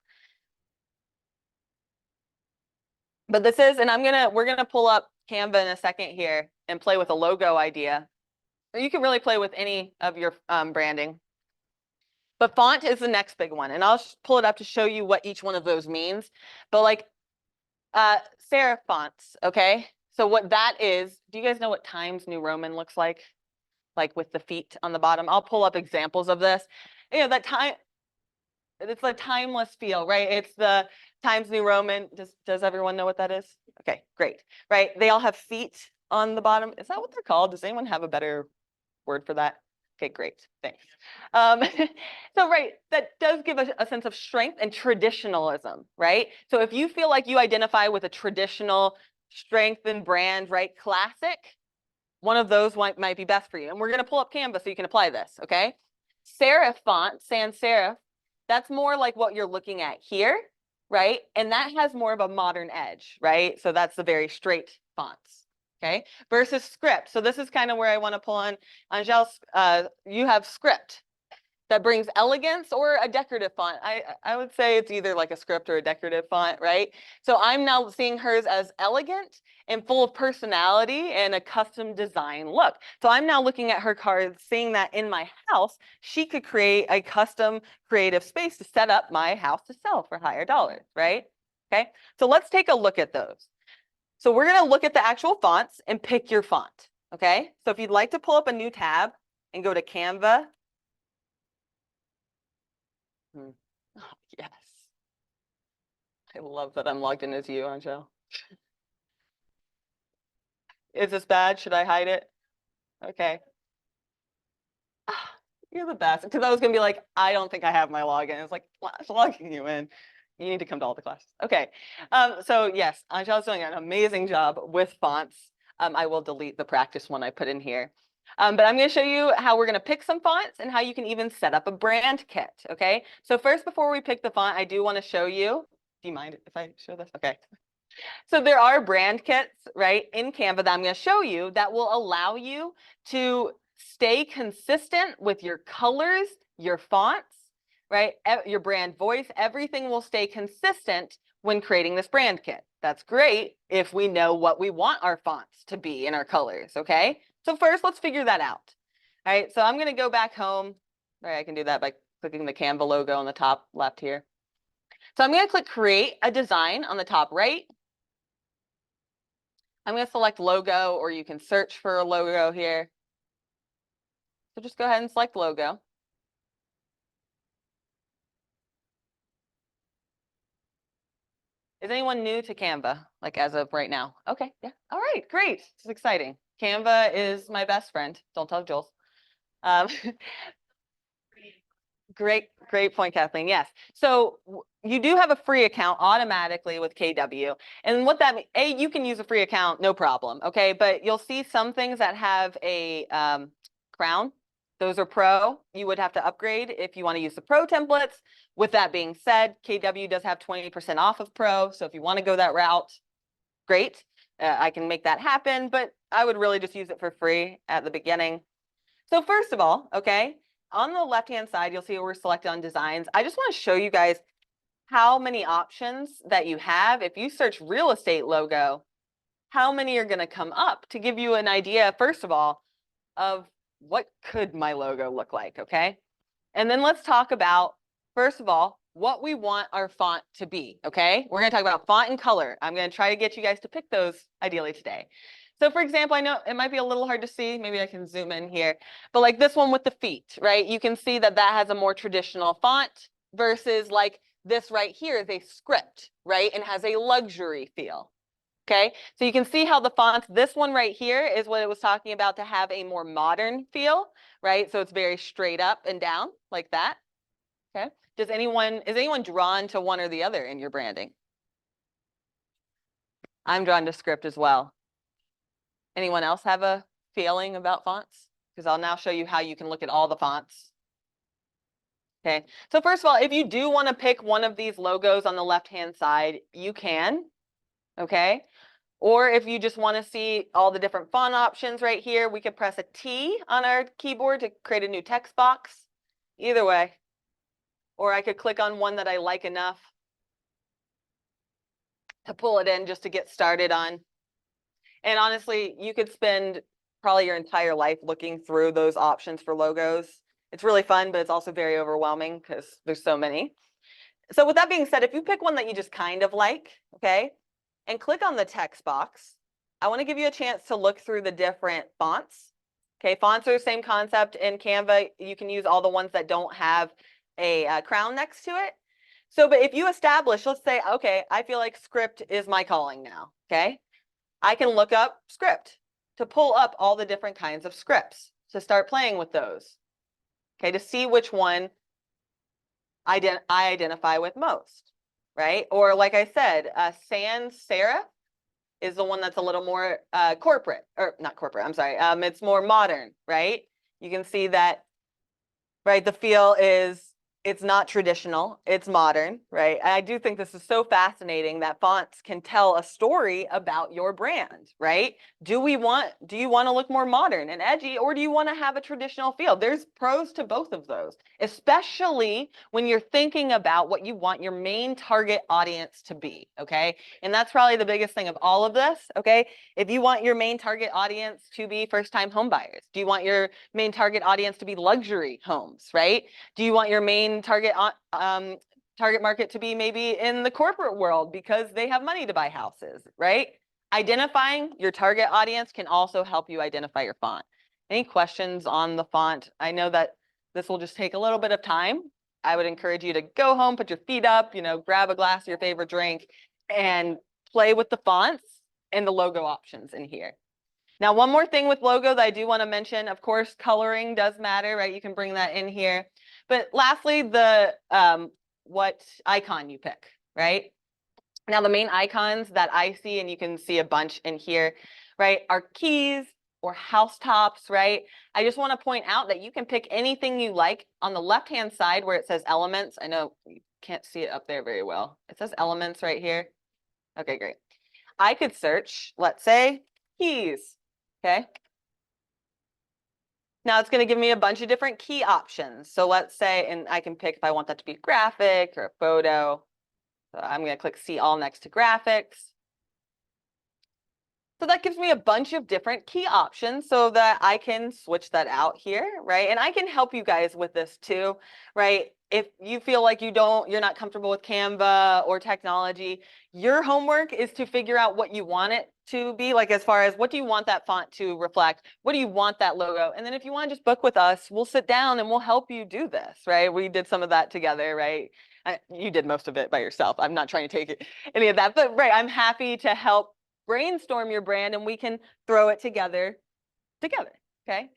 But this is, and we're gonna pull up Canva in a second here and play with a logo idea. You can really play with any of your branding. But font is the next big one, and I'll pull it up to show you what each one of those means. But like serif fonts, okay? So what that is, do you guys know what Times New Roman looks like? Like with the feet on the bottom. I'll pull up examples of this. That time, it's a timeless feel, right? It's the Times New Roman. Does everyone know what that is? Okay, great. Right, they all have feet on the bottom. Is that what they're called? Does anyone have a better word for that? Okay, great, thanks. So right, that does give a sense of strength and traditionalism, right? So if you feel like you identify with a traditional strength and brand, right, classic, one of those might be best for you. And we're gonna pull up Canva so you can apply this, okay? Serif font, sans serif, that's more like what you're looking at here, right? And that has more of a modern edge, right? So that's the very straight fonts, okay? Versus script. So this is kind of where I want to pull on Angel. You have script that brings elegance or a decorative font. I would say it's either like a script or a decorative font, right? So I'm now seeing hers as elegant and full of personality and a custom design look. So I'm now looking at her cards, seeing that in my house, she could create a custom creative space to set up my house to sell for higher dollars, right? Okay, so let's take a look at those. So we're gonna look at the actual fonts and pick your font, okay? So if you'd like to pull up a new tab and go to Canva. Oh, yes. I love that I'm logged in as you, Angel. Is this bad? Should I hide it? Okay. You're the best. Because I was going to be like, I don't think I have my login. It's like, logging you in. You need to come to all the classes. Okay. So yes, Angel's doing an amazing job with fonts. I will delete the practice one I put in here. But I'm going to show you how we're going to pick some fonts and how you can even set up a brand kit. Okay. So first, before we pick the font, I do want to show you. Do you mind if I show this? Okay. So there are brand kits, right, in Canva that I'm going to show you that will allow you to stay consistent with your colors, your fonts, right, your brand voice. Everything will stay consistent when creating this brand kit. That's great if we know what we want our fonts to be in our colors, okay? So first, let's figure that out. All right, so I'm going to go back home. All right, I can do that by clicking the Canva logo on the top left here. So I'm going to click Create a Design on the top right. I'm going to select logo, or you can search for a logo here. So just go ahead and select logo. Is anyone new to Canva, like as of right now? Okay, yeah. All right, great. This is exciting. Canva is my best friend. Don't tell Jules. Great point, Kathleen. Yes. So you do have a free account automatically with KW. And what that means, you can use a free account, no problem. Okay. But you'll see some things that have a crown. Those are pro. You would have to upgrade if you want to use the pro templates. With that being said, KW does have 20% off of pro. So if you want to go that route, great. I can make that happen. But I would really just use it for free at the beginning. So first of all, okay, on the left-hand side, you'll see we're selected on designs. I just want to show you guys how many options that you have. If you search real estate logo, how many are going to come up to give you an idea, first of all, of what could my logo look like, okay? And then let's talk about, first of all, what we want our font to be, okay? We're going to talk about font and color. I'm going to try to get you guys to pick those ideally today. So for example, I know it might be a little hard to see. Maybe I can zoom in here. But like this one with the feet, right? You can see that that has a more traditional font versus like this right here is a script, right? And has a luxury feel. Okay, so you can see how the fonts, this one right here is what it was talking about to have a more modern feel, right? So it's very straight up and down like that. Okay, is anyone drawn to one or the other in your branding? I'm drawn to script as well. Anyone else have a feeling about fonts? Because I'll now show you how you can look at all the fonts. Okay, so first of all, if you do want to pick one of these logos on the left-hand side, you can, okay? Or if you just want to see all the different font options right here, we could press a T on our keyboard to create a new text box. Either way. Or I could click on one that I like enough to pull it in just to get started on. And honestly, you could spend probably your entire life looking through those options for logos. It's really fun, but it's also very overwhelming because there's so many. So with that being said, if you pick one that you just kind of like, okay, and click on the text box, I want to give you a chance to look through the different fonts. Okay, fonts are the same concept in Canva. You can use all the ones that don't have a crown next to it. So, but if you establish, let's say, okay, I feel like script is my calling now, okay? I can look up script to pull up all the different kinds of scripts to start playing with those, okay, to see which one I identify with most, right? Or like I said, sans serif is the one that's a little more corporate, or not corporate, I'm sorry. It's more modern, right? You can see that, right? The feel is, it's not traditional, it's modern, right? And I do think this is so fascinating that fonts can tell a story about your brand, right? Do you want to look more modern and edgy, or do you want to have a traditional feel? There's pros to both of those, especially when you're thinking about what you want your main target audience to be, okay? And that's probably the biggest thing of all of this, okay? If you want your main target audience to be first-time home buyers, do you want your main target audience to be luxury homes, right? Do you want your main target market to be maybe in the corporate world because they have money to buy houses, right? Identifying your target audience can also help you identify your font. Any questions on the font? I know that this will just take a little bit of time. I would encourage you to go home, put your feet up, grab a glass of your favorite drink and play with the fonts and the logo options in here. Now, one more thing with logo that I do want to mention, of course, coloring does matter, right? You can bring that in here. But lastly, the what icon you pick, right? Now, the main icons that I see, and you can see a bunch in here, right, are keys or housetops, right? I just want to point out that you can pick anything you like on the left-hand side where it says elements. I know you can't see it up there very well. It says elements right here. Okay, great. I could search, let's say, keys, okay? Now it's going to give me a bunch of different key options. So let's say, and I can pick if I want that to be graphic or a photo. So I'm going to click see all next to graphics. So that gives me a bunch of different key options so that I can switch that out here, right? And I can help you guys with this too, right? If you feel like you're not comfortable with Canva or technology, your homework is to figure out what you want it to be, like as far as what do you want that font to reflect? What do you want that logo? And then if you want to just book with us, we'll sit down and we'll help you do this, right? We did some of that together, right? You did most of it by yourself. I'm not trying to take any of that, but right, I'm happy to help brainstorm your brand and we can throw it together, okay?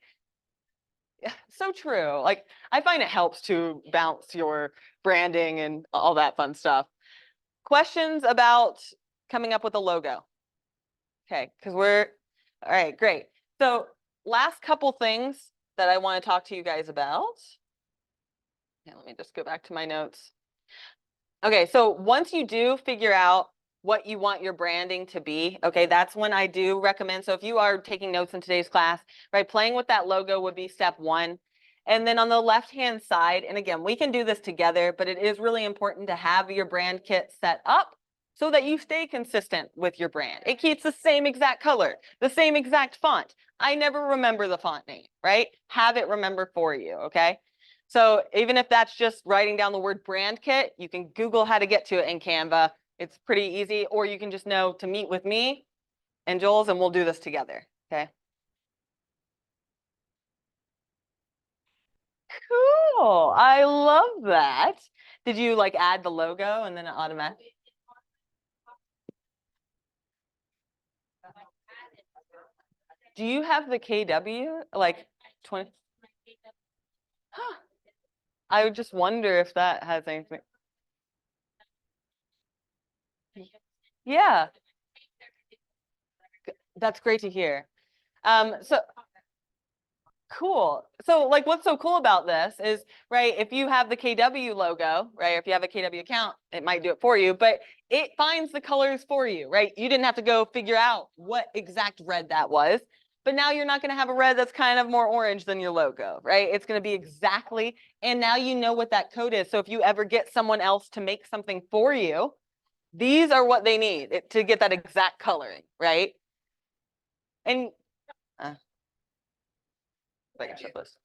Yeah, so true. Like, I find it helps to bounce your branding and all that fun stuff. Questions about coming up with a logo? Okay, because all right, great. So last couple things that I want to talk to you guys about. Yeah, let me just go back to my notes. Okay, so once you do figure out what you want your branding to be, okay, that's when I do recommend. So if you are taking notes in today's class, right, playing with that logo would be step one. And then on the left-hand side, and again, we can do this together, but it is really important to have your brand kit set up so that you stay consistent with your brand. It keeps the same exact color, the same exact font. I never remember the font name, right? Have it remember for you, okay? So even if that's just writing down the word brand kit, you can Google how to get to it in Canva. It's pretty easy, or you can just know to meet with me and Joel's and we'll do this together, okay? Cool, I love that. Did you like add the logo and then it automatically? Do you have the KW, like 20? Huh. I would just wonder if that has anything. Yeah, that's great to hear. So cool. So like what's so cool about this is, right, if you have the KW logo, right, if you have a KW account, it might do it for you, but it finds the colors for you, right? You didn't have to go figure out what exact red that was, but now you're not going to have a red that's kind of more orange than your logo, right? It's going to be exactly, and now you know what that code is. So if you ever get someone else to make something for you, these are what they need to get that exact coloring, right? And if I can show this.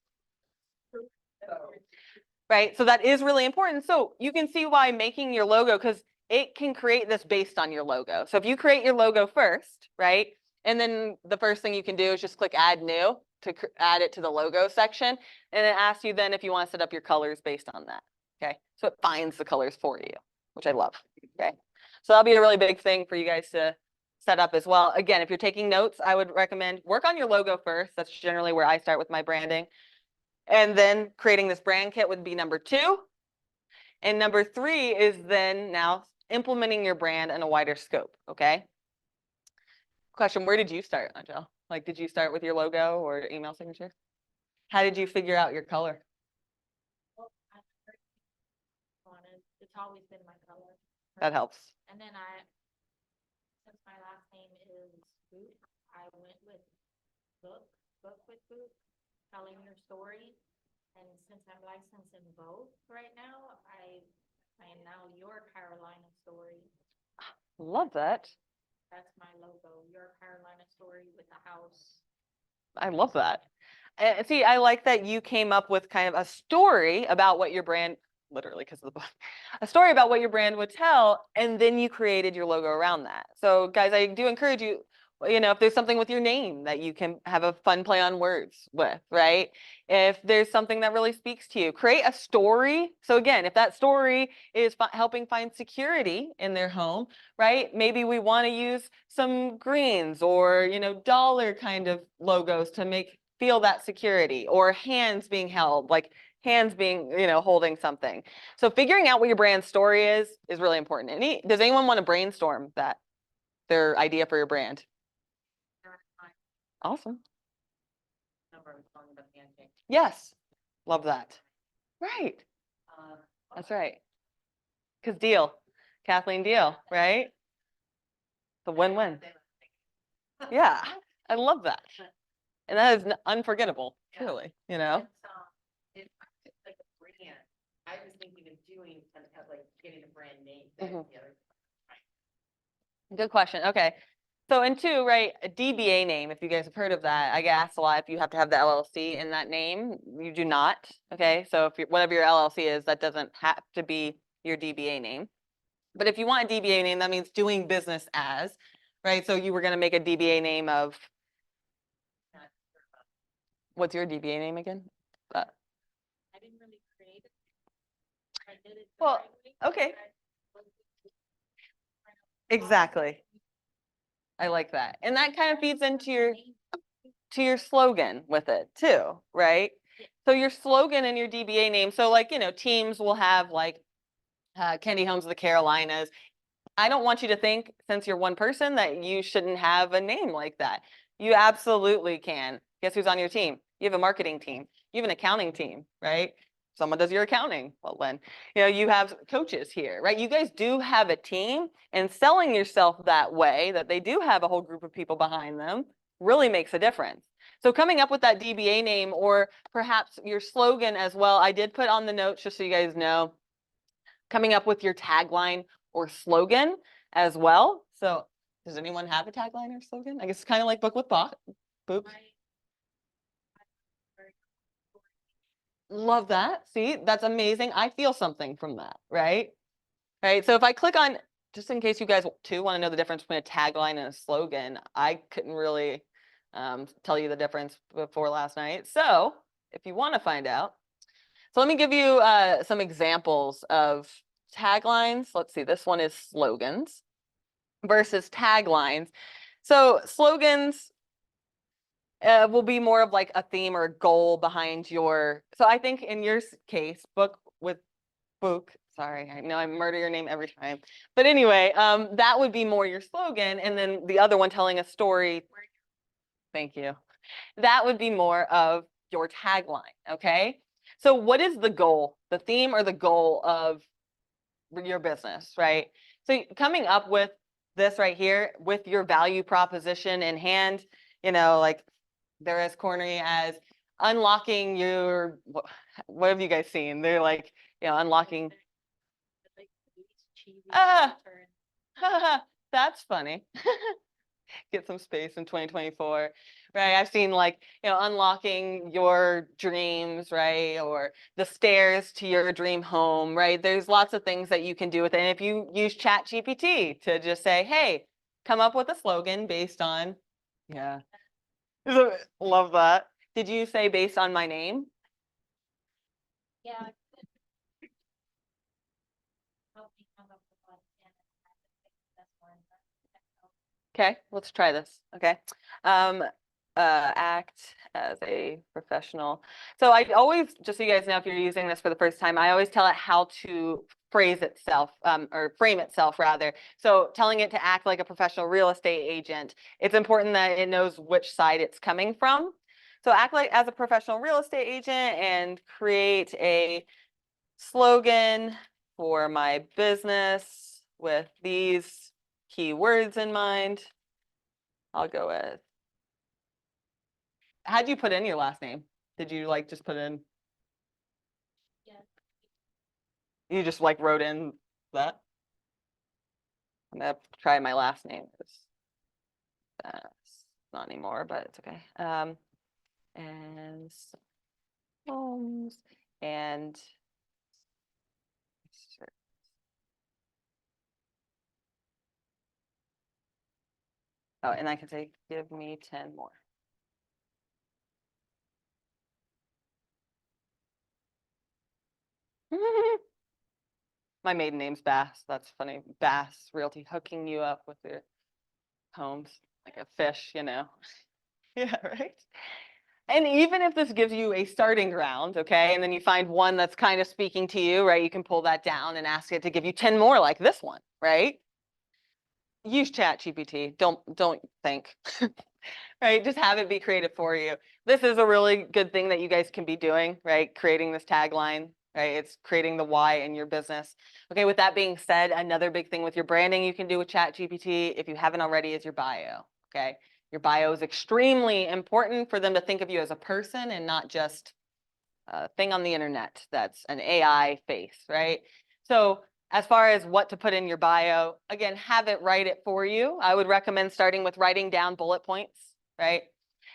Right, so that is really important. So you can see why making your logo, because it can create this based on your logo. So if you create your logo first, right, and then the first thing you can do is just click add new to add it to the logo section, and it asks you then if you want to set up your colors based on that. Okay, so it finds the colors for you, which I love. Okay, so that'll be a really big thing for you guys to set up as well. Again, if you're taking notes, I would recommend work on your logo first. That's generally where I start with my branding. And then creating this brand kit would be number 2. And number 3 is then now implementing your brand in a wider scope, okay? Question, where did you start, Angel? Like, did you start with your logo or email signature? How did you figure out your color? Well, it's always been my color. That helps. And then since my last name is Boot, I went with book with Boot, telling your story. And since I'm licensed in both right now, I am now Your Carolina Story. Love that. That's my logo, Your Carolina Story with the house. I love that. And see, I like that you came up with kind of a story about what your brand, literally because of the book, a story about what your brand would tell, and then you created your logo around that. So guys, I do encourage you, if there's something with your name that you can have a fun play on words with, right? If there's something that really speaks to you, create a story. So again, if that story is helping find security in their home, right? Maybe we want to use some greens or, dollar kind of logos to feel that security, or hands being held, like hands being, holding something. So figuring out what your brand story is really important. Does anyone want to brainstorm their idea for your brand? Awesome. Yes. Love that. Right. That's right. Because Kathleen Deal, right? The win-win. Yeah, I love that. And that is unforgettable, truly, It's like a brand. I was thinking of doing like getting a brand name. That's the other. Good question. Okay. So in 2, right, a DBA name, if you guys have heard of that, I get asked a lot if you have to have the LLC in that name. You do not. Okay. So if whatever your LLC is, that doesn't have to be your DBA name. But if you want a DBA name, that means doing business as, right? So you were going to make a DBA name of, what's your DBA name again? I didn't really create it. I did it. Well, okay. Exactly. I like that. And that kind of feeds into your slogan with it too, right? So your slogan and your DBA name. So like, teams will have like Candy Homes of the Carolinas. I don't want you to think, since you're one person, that you shouldn't have a name like that. You absolutely can. Guess who's on your team? You have a marketing team. You have an accounting team, right? Someone does your accounting. Well, then, you have coaches here, right? You guys do have a team, and selling yourself that way, that they do have a whole group of people behind them, really makes a difference. So coming up with that DBA name, or perhaps your slogan as well, I did put on the notes just so you guys know, coming up with your tagline or slogan as well. So does anyone have a tagline or slogan? I guess it's kind of like book with Boop. Love that. See, that's amazing. I feel something from that, right? Right. So if I click on, just in case you guys too want to know the difference between a tagline and a slogan, I couldn't really tell you the difference before last night. So if you want to find out, so let me give you some examples of taglines. Let's see, this one is slogans versus taglines. So slogans, will be more of like a theme or a goal behind your, so I think in your case, book, sorry, I know I murder your name every time. But anyway, that would be more your slogan. And then the other one, telling a story. Thank you. That would be more of your tagline. Okay. So what is the goal, the theme or the goal of your business, right? So coming up with this right here with your value proposition in hand, like they're as corny as unlocking your, what have you guys seen? They're like, unlocking. Ah, that's funny. Get some space in 2024, right? I've seen like, unlocking your dreams, right? Or the stairs to your dream home, right? There's lots of things that you can do with it. And if you use Chat GPT to just say, hey, come up with a slogan based on, yeah. Love that. Did you say based on my name? Yeah. Help me come up with one, and I think that's one. Okay, let's try this. Okay. Act as a professional. So I always, just so you guys know, if you're using this for the first time, I always tell it how to phrase itself, or frame itself rather. So telling it to act like a professional real estate agent, it's important that it knows which side it's coming from. So act like as a professional real estate agent and create a slogan for my business with these keywords in mind. I'll go with. How'd you put in your last name? Did you like just put in? Yeah. You just like wrote in that? I'm gonna try my last name. That's not anymore, but it's okay. And Holmes and oh, and I can say, give me 10 more. My maiden name's Bass. That's funny. Bass Realty, hooking you up with your homes like a fish, Yeah, right. And even if this gives you a starting ground, okay, and then you find one that's kind of speaking to you, right? You can pull that down and ask it to give you 10 more like this one, right? Use Chat GPT. Don't think. Right? Just have it be creative for you. This is a really good thing that you guys can be doing, right? Creating this tagline, right? It's creating the why in your business. Okay, with that being said, another big thing with your branding you can do with Chat GPT, if you haven't already, is your bio. Okay. Your bio is extremely important for them to think of you as a person and not just a thing on the internet that's an AI face, right? So as far as what to put in your bio, again, have it write it for you. I would recommend starting with writing down bullet points, right?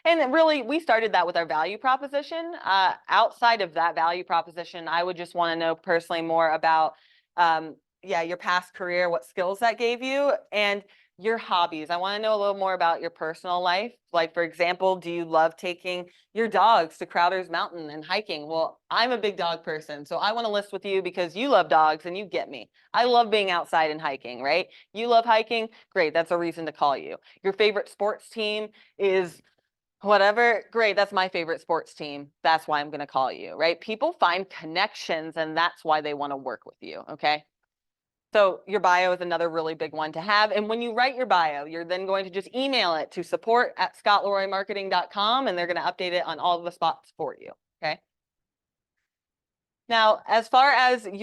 And really, we started that with our value proposition. Outside of that value proposition, I would just want to know personally more about, your past career, what skills that gave you, and your hobbies. I want to know a little more about your personal life. Like, for example, do you love taking your dogs to Crowder's Mountain and hiking? Well, I'm a big dog person, so I want to list with you because you love dogs and you get me. I love being outside and hiking, right? You love hiking? Great, that's a reason to call you. Your favorite sports team is whatever, great, that's my favorite sports team. That's why I'm going to call you, right? People find connections and that's why they want to work with you, okay? So your bio is another really big one to have. And when you write your bio, you're then going to just email it to support@scottleroymarketing.com and they're going to update it on all of the spots for you, okay? Now, as far as in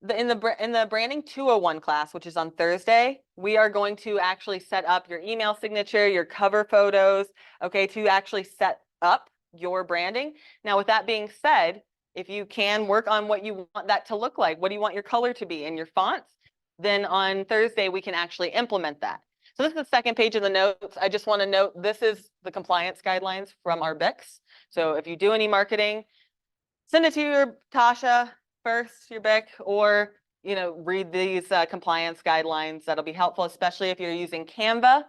the branding 201 class, which is on Thursday, we are going to actually set up your email signature, your cover photos, okay, to actually set up your branding. Now, with that being said, if you can work on what you want that to look like, what do you want your color to be and your fonts, then on Thursday, we can actually implement that. So this is the second page of the notes. I just want to note, this is the compliance guidelines from our BICs. So if you do any marketing, send it to your Tasha first, your BIC, or read these compliance guidelines. That'll be helpful, especially if you're using Canva,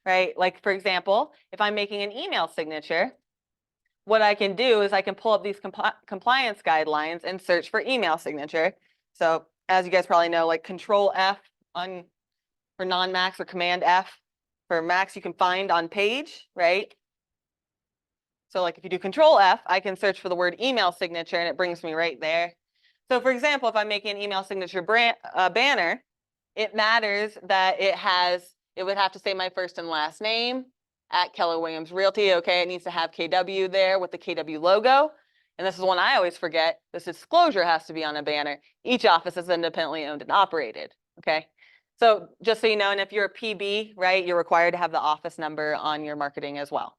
right? Like, for example, if I'm making an email signature, what I can do is I can pull up these compliance guidelines and search for email signature. So as you guys probably know, like Control F for non-Macs or Command F for Macs, you can find on page, right? So like if you do Control F, I can search for the word email signature and it brings me right there. So for example, if I'm making an email signature banner, it matters that it would have to say my first and last name at Keller Williams Realty. Okay, it needs to have KW there with the KW logo. And this is one I always forget. This disclosure has to be on a banner. Each office is independently owned and operated. Okay. So just so you know, and if you're a PB, right, you're required to have the office number on your marketing as well.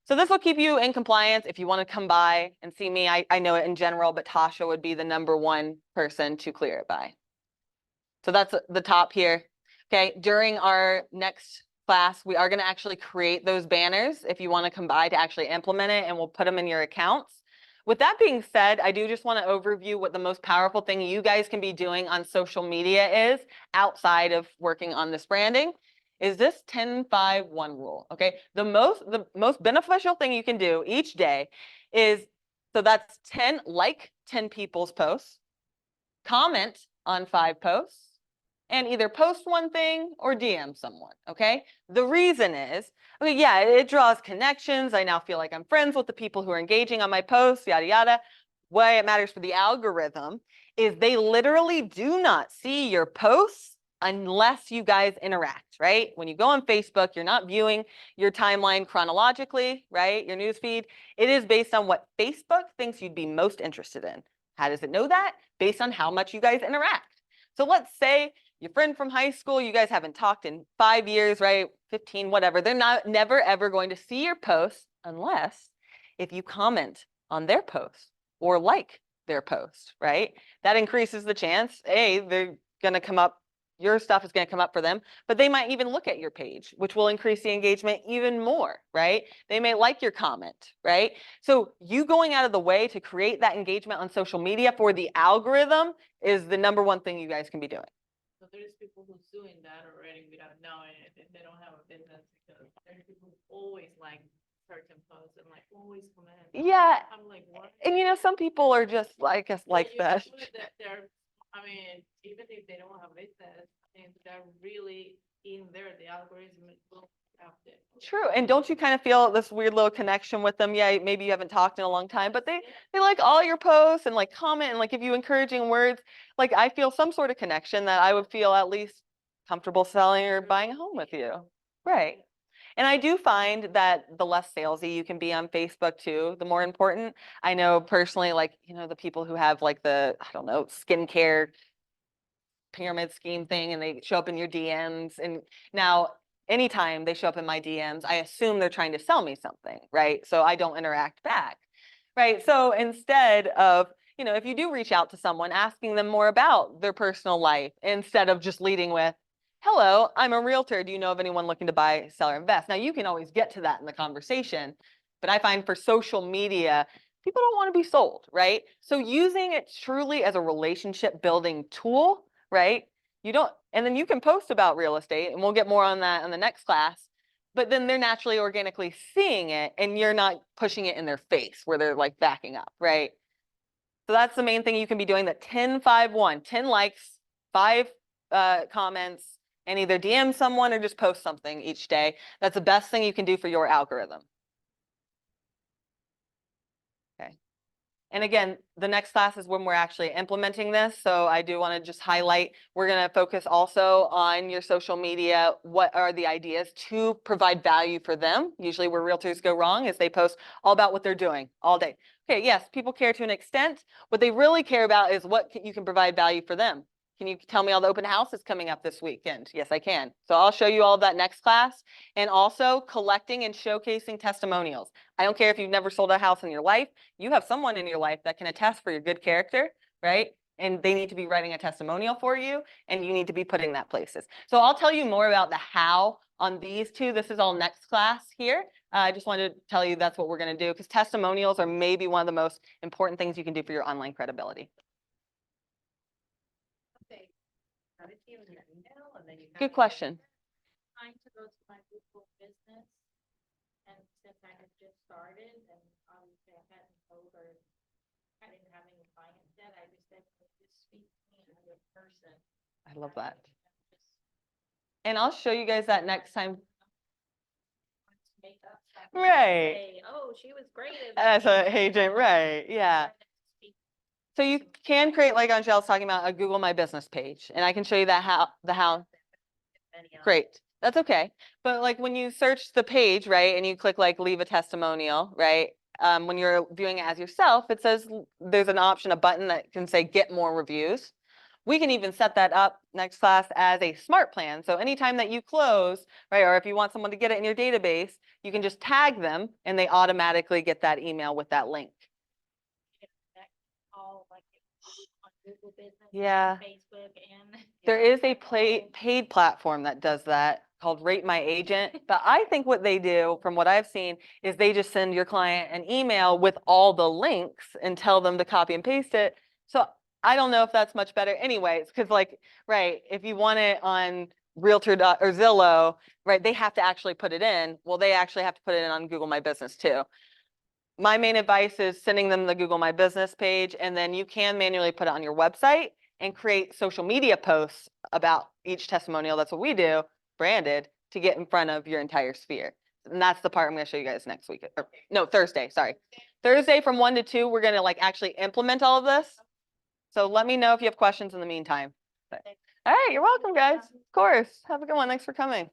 So this will keep you in compliance. If you want to come by and see me, I know it in general, but Tasha would be the #1 person to clear it by. So that's the top here. Okay, during our next class, we are going to actually create those banners if you want to come by to actually implement it, and we'll put them in your accounts. With that being said, I do just want to overview what the most powerful thing you guys can be doing on social media is outside of working on this branding. Is this 10-5-1 rule. Okay, the most beneficial thing you can do each day is, so that's 10 people's posts, comment on 5 posts, and either post one thing or DM someone, okay? The reason is, okay, yeah, it draws connections. I now feel like I'm friends with the people who are engaging on my posts, yada, yada. Why it matters for the algorithm is they literally do not see your posts unless you guys interact, right? When you go on Facebook, you're not viewing your timeline chronologically, right? Your news feed. It is based on what Facebook thinks you'd be most interested in. How does it know that? Based on how much you guys interact. So let's say your friend from high school, you guys haven't talked in 5 years, right? 15, whatever. They're never ever going to see your posts unless if you comment on their post or like their post, right? That increases the chance, they're going to come up, your stuff is going to come up for them, but they might even look at your page, which will increase the engagement even more, right? They may like your comment, right? So you going out of the way to create that engagement on social media for the algorithm is the #1 thing you guys can be doing. So there's people who's doing that already without knowing it, and they don't have a business because there's people who always like certain posts and like always comment. Yeah, I'm like, what? and you know, some people are just like us like You that. know that they're, I mean, even if they don't have business, I think they're really in there, the algorithm will have it. True. And don't you kind of feel this weird little connection with them? Yeah, maybe you haven't talked in a long time, but they like all your posts and like comment and like give you encouraging words. Like I feel some sort of connection that I would feel at least comfortable selling or buying a home with you. Right. And I do find that the less salesy you can be on Facebook too, the more important. I know personally, like, you know, the people who have like the, I don't know, skincare pyramid scheme thing and they show up in your DMs. And now anytime they show up in my DMs, I assume they're trying to sell me something, right? So I don't interact back, right? So instead of, you know, if you do reach out to someone, asking them more about their personal life instead of just leading with, hello, I'm a realtor. Do you know of anyone looking to buy, sell, or invest? Now you can always get to that in the conversation, but I find for social media, people don't want to be sold, right? So using it truly as a relationship building tool, right? You don't, and then you can post about real estate, and we'll get more on that in the next class, but then they're naturally organically seeing it and you're not pushing it in their face where they're like backing up, right? So that's the main thing you can be doing, that 10-5-1, 10 likes, 5 comments, and either DM someone or just post something each day. That's the best thing you can do for your algorithm. Okay. And again, the next class is when we're actually implementing this. So I do want to just highlight, we're going to focus also on your social media. What are the ideas to provide value for them? Usually where realtors go wrong is they post all about what they're doing all day. Okay, yes, people care to an extent. What they really care about is what you can provide value for them. Can you tell me all the open houses coming up this weekend? Yes, I can. So I'll show you all of that next class. And also collecting and showcasing testimonials. I don't care if you've never sold a house in your life. You have someone in your life that can attest for your good character, right? And they need to be writing a testimonial for you, and you need to be putting that places. So I'll tell you more about the how on these two. This is all next class here. I just wanted to tell you that's what we're going to do, because testimonials are maybe one of the most important things you can do for your online credibility. Okay. Send it to you in your email, and then you have Good it question. Trying to go to my Google business, and since I had just started, and obviously I hadn't told her, I didn't have any clients yet, I just said, just speak to me as a person. I love that. And I'll show you guys that next time. Right. Say, oh, she was great As an agent, right, yeah. So you can create, like Angel's talking about, a Google My Business page, and I can show you that how. Great, that's okay. But like when you search the page, right, and you click like leave a testimonial, right? When you're viewing it as yourself, it says there's an option, a button that can say get more reviews. We can even set that up next class as a smart plan. So anytime that you close, right, or if you want someone to get it in your database, you can just tag them and they automatically get that email with that link. All like on Google Business. Yeah. And Facebook and. There is a paid platform that does that called Rate My Agent. But I think what they do, from what I've seen, is they just send your client an email with all the links and tell them to copy and paste it. So I don't know if that's much better anyways, because like, right, if you want it on Realtor or Zillow, right, they have to actually put it in. Well, they actually have to put it in on Google My Business too. My main advice is sending them the Google My Business page, and then you can manually put it on your website and create social media posts about each testimonial. That's what we do, branded, to get in front of your entire sphere. And that's the part I'm going to show you guys next week. Or, no, Thursday, sorry. Thursday from 1 to 2, we're going to like actually implement all of this. So let me know if you have questions in the meantime. But, all right, you're welcome, guys. Of course. Have a good one. Thanks for coming.